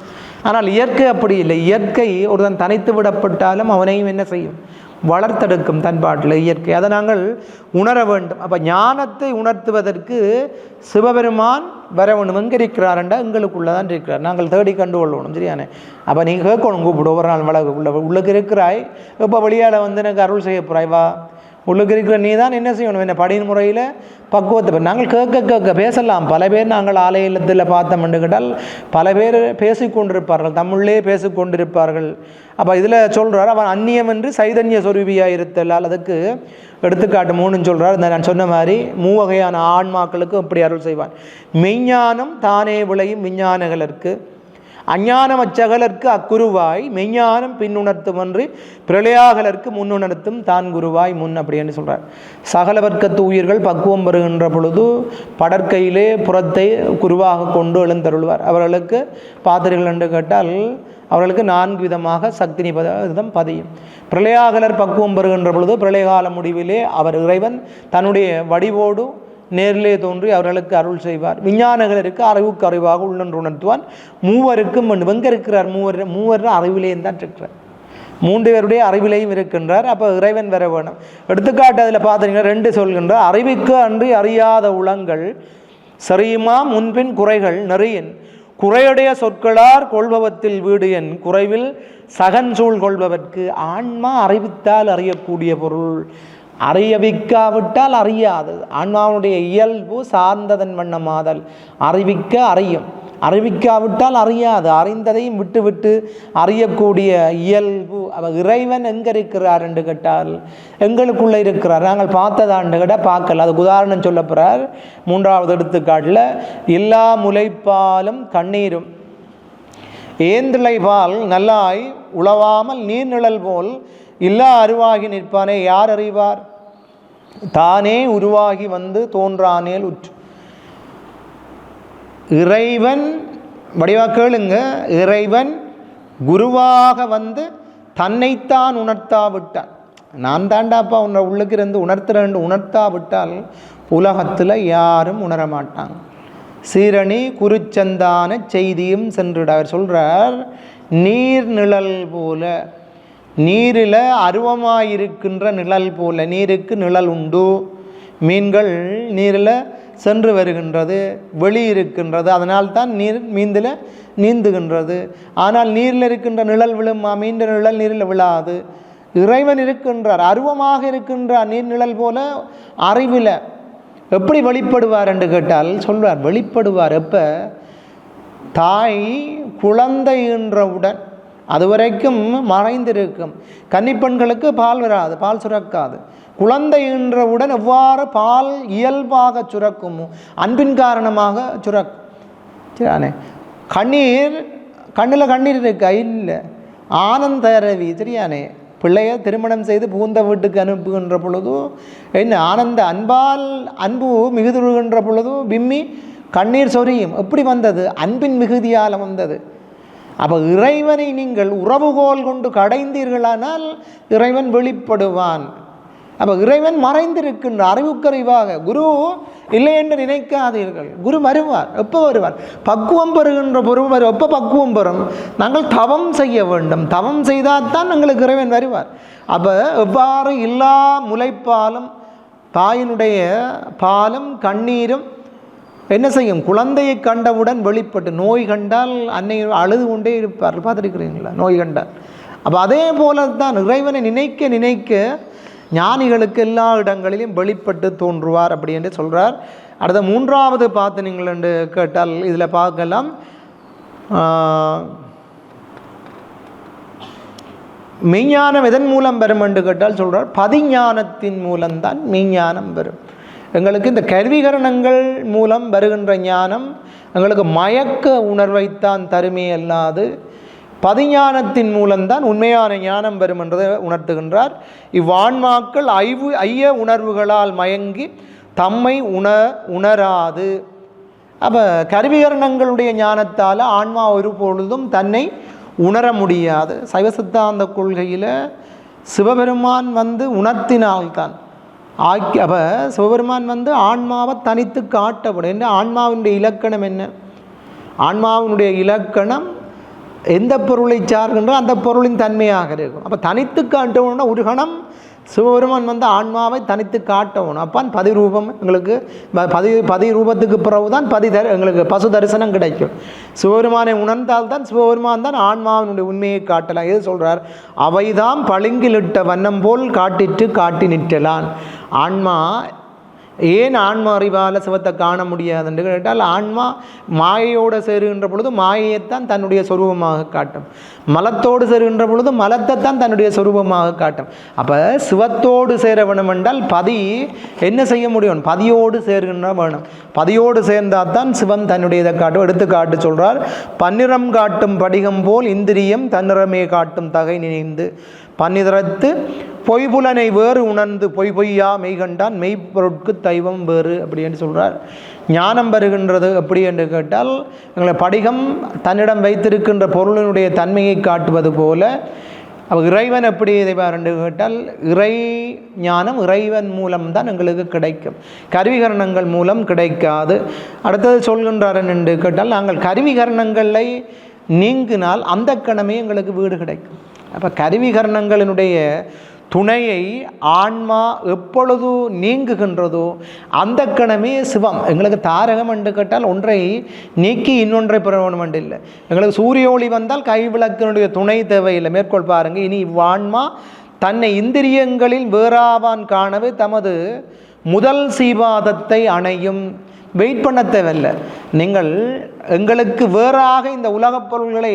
ஆனால் இயற்கை அப்படி இல்லை. இயற்கை ஒருவன் தனித்து விடப்பட்டாலும் அவனையும் என்ன செய்யும்? வளர்த்தெடுக்கும் தன்பாட்டில் இயற்கை. அதை நாங்கள் உணர வேண்டும். அப்போ ஞானத்தை உணர்த்துவதற்கு சிவபெருமான் வரவணும். எங்கே இருக்கிறார்ண்டா எங்களுக்குள்ளே தான் இருக்கிறார். நாங்கள் தேடி கண்டு கொள்ளணும். சரியானே? அப்போ நீங்கள் கேட்கணும், கூப்பிடு ஒரு நாள் வளர்க்க உள்ளுக்கு இருக்கிறாய், இப்போ வெளியால் எனக்கு அருள் செய்ய போகிறாய், வா. உள்ளுக்கு இருக்கிற நீ தான் என்ன செய்யணும்? என்ன படியின் முறையில் பக்குவத்தை நாங்கள் கேட்க பேசலாம். பல பேர் நாங்கள் ஆலயத்தில் பார்த்தோம்னு கேட்டால் பல பேர் பேசிக்கொண்டிருப்பார்கள், தமிழ்லே பேசிக்கொண்டிருப்பார்கள். அப்போ இதில் சொல்கிறார், அவன் அந்நியம் என்று சைதன்ய சொரூபியாக இருத்தலால். அதுக்கு எடுத்துக்காட்டு 3 சொல்கிறார். இந்த நான் சொன்ன மாதிரி 3 வகையான ஆன்மாக்களுக்கு இப்படி அருள் செய்வான். மெய்ஞானம் தானே விளையும் விஞ்ஞானங்களுக்கு. அஞ்ஞானம் அச்சகலர்க்கு அக்குருவாய் மெய்ஞானம் பின்னுணர்த்துமன்றி பிரளயாகலர்க்கு முன்னுணர்த்தும் தான் குருவாய் முன் அப்படின்னு சொல்கிறார். சகல வர்க்கத்து உயிர்கள் பக்குவம் பெறுகின்ற பொழுது படற்கையிலே புறத்தை குருவாக கொண்டு எழுந்தருள்வார். அவர்களுக்கு பாத்திரிகள் என்று கேட்டால் அவர்களுக்கு 4 விதமாக சக்தி நிபதம் பதியும். பிரளயாகலர் பக்குவம் பெறுகின்ற பொழுது பிரளயகால முடிவிலே அவர் இறைவன் தன்னுடைய வடிவோடு நேரிலே தோன்றி அவர்களுக்கு அருள் செய்வார். விஞ்ஞானகலருக்கு அறிவுக்கு அறிவாக உள்ளென்று உணர்த்துவான். மூவருக்கும் எங்கே இருக்கிறார்? மூவர் அறிவிலேயும் தான் இருக்கிறார். 3 பேருடைய அறிவிலையும் இருக்கின்றார். அப்போ இறைவன் வர வேணும். எடுத்துக்காட்டு அதில் பார்த்தீங்கன்னா 2 சொல்கின்றார். அறிவிக்கு அன்றி அறியாத உளங்கள் சரியுமா முன்பின் குறைகள் நெறியின் குறையுடைய சொற்களார் கொள்பவத்தில் வீடு என் குறைவில் சகன் சூழ் கொள்பவர்க்கு ஆன்மா அறிவித்தால் அறியக்கூடிய பொருள், அறியவிக்காவிட்டால் அறியாது. ஆன்மாவுடைய இயல்பு சார்ந்ததன் வண்ணமாதல். அறிவிக்க அறியும், அறிவிக்காவிட்டால் அறியாது. அறிந்ததையும் விட்டு விட்டு அறியக்கூடிய இயல்பு. அவர் இறைவன் எங்கே இருக்கிறார் என்று கேட்டால் எங்களுக்குள்ளே இருக்கிறார். நாங்கள் பார்த்ததாண்டு கிட்ட பார்க்கல. அதுக்கு உதாரணம் சொல்ல போகிறார் 3வது எடுத்துக்காட்டில். எல்லா முளைப்பாலும் கண்ணீரும் ஏந்திழைபால் நல்லாய் உளவாமல் நீர்நிழல் போல் இல்லா அருவாகி நிற்பானே யார் அறிவார்? தானே உருவாகி வந்து தோன்றானேல் உற்று. இறைவன் வடிவா கேளுங்க. இறைவன் குருவாக வந்து தன்னைத்தான் உணர்த்தாவிட்டான். நான் தாண்டாப்பா உன்னை உள்ளுக்கு இருந்து உணர்த்துறேன் உணர்த்தாவிட்டால் உலகத்தில் யாரும் உணரமாட்டாங்க. சீரணி குருச்சந்தான செய்தியும் சென்றுட. அவர் சொல்கிறார், நீர் நிழல் போல, நீரில் அருவமாயிருக்கின்ற நிழல் போல. நீருக்கு நிழல் உண்டு. மீன்கள் நீரில் சென்று வருகின்றது, வெளி இருக்கின்றது. அதனால்தான் நீர் மீந்தில் நீந்துகின்றது. ஆனால் நீரில் இருக்கின்ற நிழல் விழுமா? மீண்ட நிழல் நீரில் விழாது. இறைவன் இருக்கின்றார், அருவமாக இருக்கின்றார். நீர் நிழல் போல அறிவில் எப்படி வெளிப்படுவார் என்று கேட்டால் சொல்வார், வெளிப்படுவார் எப்போ? தாய் குழந்தை என்றவுடன் அதுவரைக்கும் மறைந்திருக்கும். கன்னிப்பெண்களுக்கு பால் வராது, பால் சுரக்காது. குழந்தை என்றவுடன் எவ்வாறு பால் இயல்பாக சுரக்கும்? அன்பின் காரணமாக சுரக்கும். சரியானே? கண்ணீர், கண்ணில் கண்ணீர் இருக்கா? இல்லை. ஆனந்த அரவி. சரியானே? பிள்ளைய திருமணம் செய்து புகுந்த வீட்டுக்கு அனுப்புகின்ற பொழுது என்ன ஆனந்த அன்பால் அன்பு மிகுதுகின்ற பொழுது விம்மி கண்ணீர் சொரியும். எப்படி வந்தது? அன்பின் மிகுதியால் வந்தது. அப்போ இறைவனை நீங்கள் உறவுகோல் கொண்டு கடைந்தீர்களானால் இறைவன் வெளிப்படுவான். அப்போ இறைவன் மறைந்திருக்கின்ற அறிவுக்கறிவாக. குரு இல்லை என்று நினைக்காதீர்கள். குரு வருவார். எப்போ வருவார்? பக்குவம் பெறுகின்ற பொருள். எப்போ பக்குவம் பெறும்? நாங்கள் தவம் செய்ய வேண்டும். தவம் செய்தால் தான் எங்களுக்கு இறைவன் வருவார். அப்போ எவ்வாறு எல்லா முளைப்பாலும் தாயினுடைய பாலும் கண்ணீரும் என்ன செய்யும்? குழந்தையை கண்டவுடன் வெளிப்பட்டு, நோய் கண்டால் அன்னை அழுது கொண்டே இருப்பார். பார்த்துருக்கிறீங்களா? நோய் கண்டால். அப்போ அதே போல தான் இறைவனை நினைக்க நினைக்க ஞானிகளுக்கு எல்லா இடங்களிலும் வெளிப்பட்டு தோன்றுவார் அப்படி என்று சொல்கிறார். அடுத்த 3வது பார்த்து நீங்கள் என்று கேட்டால் இதில் பார்க்கலாம். மெய்ஞானம் எதன் மூலம் பெறும் என்று கேட்டால் சொல்கிறார், பதிஞானத்தின் மூலம்தான் மெய்ஞானம் பெறும். எங்களுக்கு இந்த கருவிகரணங்கள் மூலம் வருகின்ற ஞானம் எங்களுக்கு மயக்க உணர்வைத்தான் தருமே அல்லாது பதிஞானத்தின் மூலம்தான் உண்மையான ஞானம் பெறும் என்றதை உணர்த்துகின்றார். இவ்வான்மாக்கள் ஐய உணர்வுகளால் மயங்கி தம்மை உணராது. அப்போ கருவிகரணங்களுடைய ஞானத்தால் ஆன்மா ஒரு பொழுதும் தன்னை உணர முடியாது. சைவ சித்தாந்த கொள்கையில் சிவபெருமான் வந்து உணர்த்தினால்தான் அப்போ சிவபெருமான் வந்து ஆன்மாவை தனித்து காட்டப்படும். என்ன ஆன்மாவினுடைய இலக்கணம் என்ன? ஆன்மாவினுடைய இலக்கணம் எந்த பொருளை சார்கின்றோ அந்த பொருளின் தன்மையாக இருக்கும். அப்போ தனித்து காட்டணும்னா ஒரு கணம் சிவபெருமான் வந்து ஆன்மாவை தனித்து காட்டணும். அப்பான் பதிரூபம் எங்களுக்கு பதிரூபத்துக்கு பிறகுதான் எங்களுக்கு பசு தரிசனம் கிடைக்கும். சிவபெருமானை உணர்ந்தால்தான் சிவபெருமான் தான் ஆன்மாவினுடைய உண்மையை காட்டலாம். எது சொல்கிறார்? அவைதாம் பளிங்கிலிட்ட வண்ணம் போல் காட்டிட்டு காட்டி நிற்றலான். ஆன்மா ஏன் ஆன்மா அறிவால் சிவத்தை காண முடியாது என்று கேட்டால், ஆன்மா மாயையோடு சேருகின்ற பொழுது மாயையைத்தான் தன்னுடைய சொரூபமாக காட்டும், மலத்தோடு சேருகின்ற பொழுது மலத்தைத்தான் தன்னுடைய சொரூபமாக காட்டும். அப்போ சிவத்தோடு சேர வேணும் என்றால் பதி என்ன செய்ய முடியும்? பதியோடு சேர்கின்ற வேணும். பதியோடு சேர்ந்தால் தான் சிவம் தன்னுடைய இதை காட்டும். எடுத்துக்காட்டு சொல்கிறார், பன்னிறம் காட்டும் படிகம் போல் இந்திரியம் தன்னிறமே காட்டும் தகை நினைந்து பன்னிதரத்து பொய்புலனை வேறு உணர்ந்து பொய்யா மெய்கண்டான் மெய்ப்பொருட்கு தெய்வம் வேறு அப்படின்னு சொல்கிறார். ஞானம் பெறுகின்றது எப்படி என்று கேட்டால், எங்களை படிகம் தன்னிடம் வைத்திருக்கின்ற பொருளினுடைய தன்மையை காட்டுவது போல இறைவன் எப்படி இதைவார் என்று கேட்டால், இறை ஞானம் இறைவன் மூலம்தான் எங்களுக்கு கிடைக்கும், கருவிகரணங்கள் மூலம் கிடைக்காது. அடுத்தது சொல்கின்றார் என்று கேட்டால், நாங்கள் கருவிகரணங்களை நீங்கினால் அந்த கணமே எங்களுக்கு வீடு கிடைக்கும். அப்போ கருவிகரணங்களினுடைய துணையை ஆன்மா எப்பொழுது நீங்குகின்றதோ அந்த கணமே சிவம் எங்களுக்கு தாரகம் என்று கேட்டால், ஒன்றை நீக்கி இன்னொன்றை பெறணும் என்று இல்லை. எங்களுக்கு சூரிய ஒளி வந்தால் கைவிளக்கினுடைய துணை தேவையில்லை. மேற்கொள் பாருங்கள், இனி இவ்வான்மா தன்னை இந்திரியங்களில் வேறாவான் காணவே தமது முதல் சீவாதத்தை அணையும். வெயிட் பண்ண தேவையில்லை. நீங்கள் எங்களுக்கு வேறாக இந்த உலகப் பொருள்களை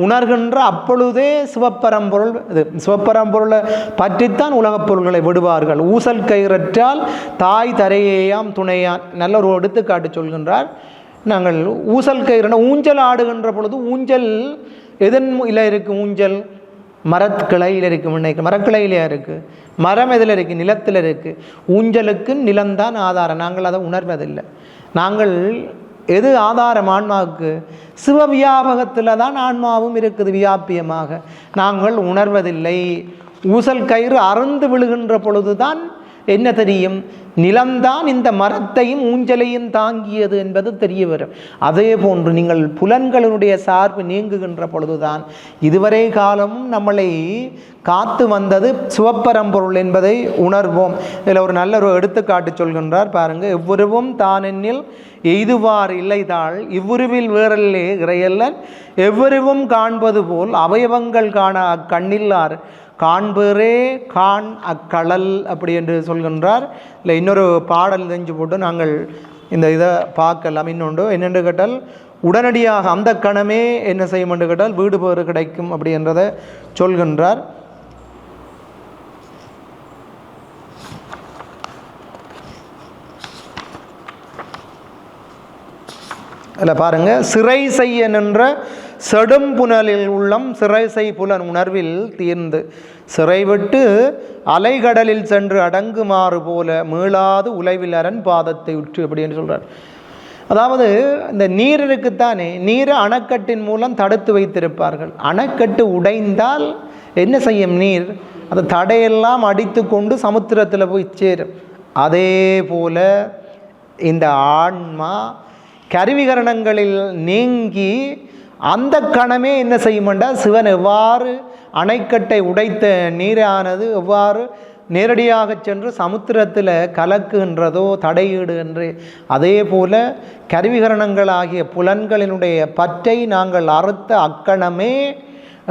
உணர்கின்ற அப்பொழுதே சிவப்பரம்பொருள், இது சிவப்பரம்பொருளை பற்றித்தான் உலகப் பொருள்களை விடுவார்கள். ஊசல் கயிறற்றால் தாய் தரையேயாம் துணையான். நல்ல ஒரு எடுத்துக்காட்டு சொல்கின்றார். நாங்கள் ஊசல் கயிறுனா ஊஞ்சல் ஆடுகின்ற பொழுது, ஊஞ்சல் எதன் இல்லை இருக்குது? ஊஞ்சல் மரக்கிளையில் இருக்குது. முன்னைக்கு மரக்கிளையிலே இருக்குது. மரம் எதில் இருக்குது? நிலத்தில் இருக்குது. ஊஞ்சலுக்கு நிலம்தான் ஆதாரம். நாங்கள் அதை உணர்வதில்லை. நாங்கள் எது ஆதாரம் ஆன்மாவுக்கு? சிவ வியாபகத்தில் தான் ஆன்மாவும் இருக்குது வியாபியமாக. நாங்கள் உணர்வதில்லை. ஊசல் கயிறு அறுந்து விழுகின்ற பொழுதுதான் என்ன தெரியும்? நிலம்தான் இந்த மரத்தையும் ஊஞ்சலையும் தாங்கியது என்பது தெரிய வரும். அதே போன்று நீங்கள் புலன்களினுடைய சார்பு நீங்குகின்ற பொழுதுதான் இதுவரை காலமும் நம்மளை காத்து வந்தது சிவப்பரம்பொருள் என்பதை உணர்வோம். இதில் ஒரு நல்ல ஒரு எடுத்துக்காட்டு சொல்கின்றார் பாருங்கள். எவ்வுருவும் தானென்னில் எய்துவார் இல்லைதாள் இவ்வுருவில் வேறல்லே இறையல்லன் எவ்வுருவும் காண்பது போல் அவயவங்கள் காண அக்கண்ணில்லார் காண்பேரே கான் அக்கடல் அப்படி என்று சொல்கின்றார். இல்லை இன்னொரு பாடல் தெரிஞ்சு போட்டு நாங்கள் இந்த இதை பார்க்கலாம். இன்னொன்று என்னென்று கேட்டால், உடனடியாக அந்த கணமே என்ன செய்யும் என்று கேட்டால் வீடு பேறு கிடைக்கும் அப்படி என்றதை சொல்கின்றார். அதில் பாருங்கள், சிறை செய்ய நின்ற செடும் புனலில் உள்ளம் சிறை செய் புலன் உணர்வில் தீர்ந்து சிறை விட்டு அலைகடலில் சென்று அடங்குமாறு போல மீளாது உலைவில் அரண் பாதத்தை உற்று அப்படின்னு சொல்கிறார். அதாவது இந்த நீர் இருக்குத்தானே, நீரை அணைக்கட்டின் மூலம் தடுத்து வைத்திருப்பார்கள். அணைக்கட்டு உடைந்தால் என்ன செய்யும்? நீர் அந்த தடையெல்லாம் அடித்து கொண்டு சமுத்திரத்தில் போய் சேரும். அதே போல இந்த ஆன்மா கருவிகரணங்களில் நீங்கி அந்த கணமே என்ன செய்யுமென்றால், சிவன் எவ்வாறு அணைக்கட்டை உடைத்த நீரானது எவ்வாறு நேரடியாக சென்று சமுத்திரத்தில் கலக்குகின்றதோ தடையீடு என்று, அதே போல கருவிகரணங்களாகிய புலன்களினுடைய பற்றை நாங்கள் அறுத்த அக்கணமே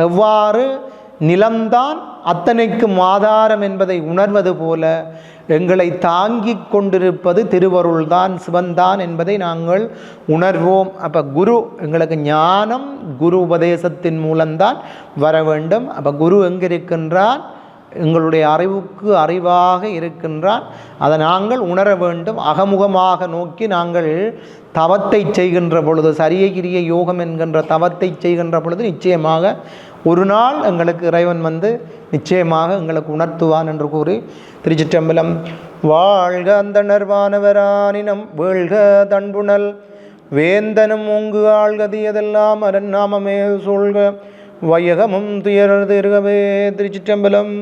எவ்வாறு நிலம்தான் அத்தனைக்கும் ஆதாரம் என்பதை உணர்வது போல எங்களை தாங்கி கொண்டிருப்பது திருவருள்தான், சிவன்தான் என்பதை நாங்கள் உணர்வோம். அப்போ குரு எங்களுக்கு ஞானம் குரு உபதேசத்தின் மூலம்தான் வர வேண்டும். அப்போ குரு எங்கே இருக்கின்றான்? எங்களுடைய அறிவுக்கு அறிவாக இருக்கின்றான். அதை நாங்கள் உணர வேண்டும். அகமுகமாக நோக்கி நாங்கள் தவத்தை செய்கின்ற பொழுது, சரியகிரிய யோகம் என்கின்ற தவத்தை செய்கின்ற பொழுது நிச்சயமாக ஒரு நாள் எங்களுக்கு இறைவன் வந்து நிச்சயமாக எங்களுக்கு உணர்த்துவான் என்று கூறி திருச்சிற்றம்பலம். வாழ்க அந்த நர்வானவரானினம் வேள்க தன்புணல் வேந்தனும் ஓங்கு ஆழ்கதியதெல்லாம் அரண்நாமமே சூழ்க வையகமும் துயரது இருக்கவே. திருச்சிற்றம்பலம்.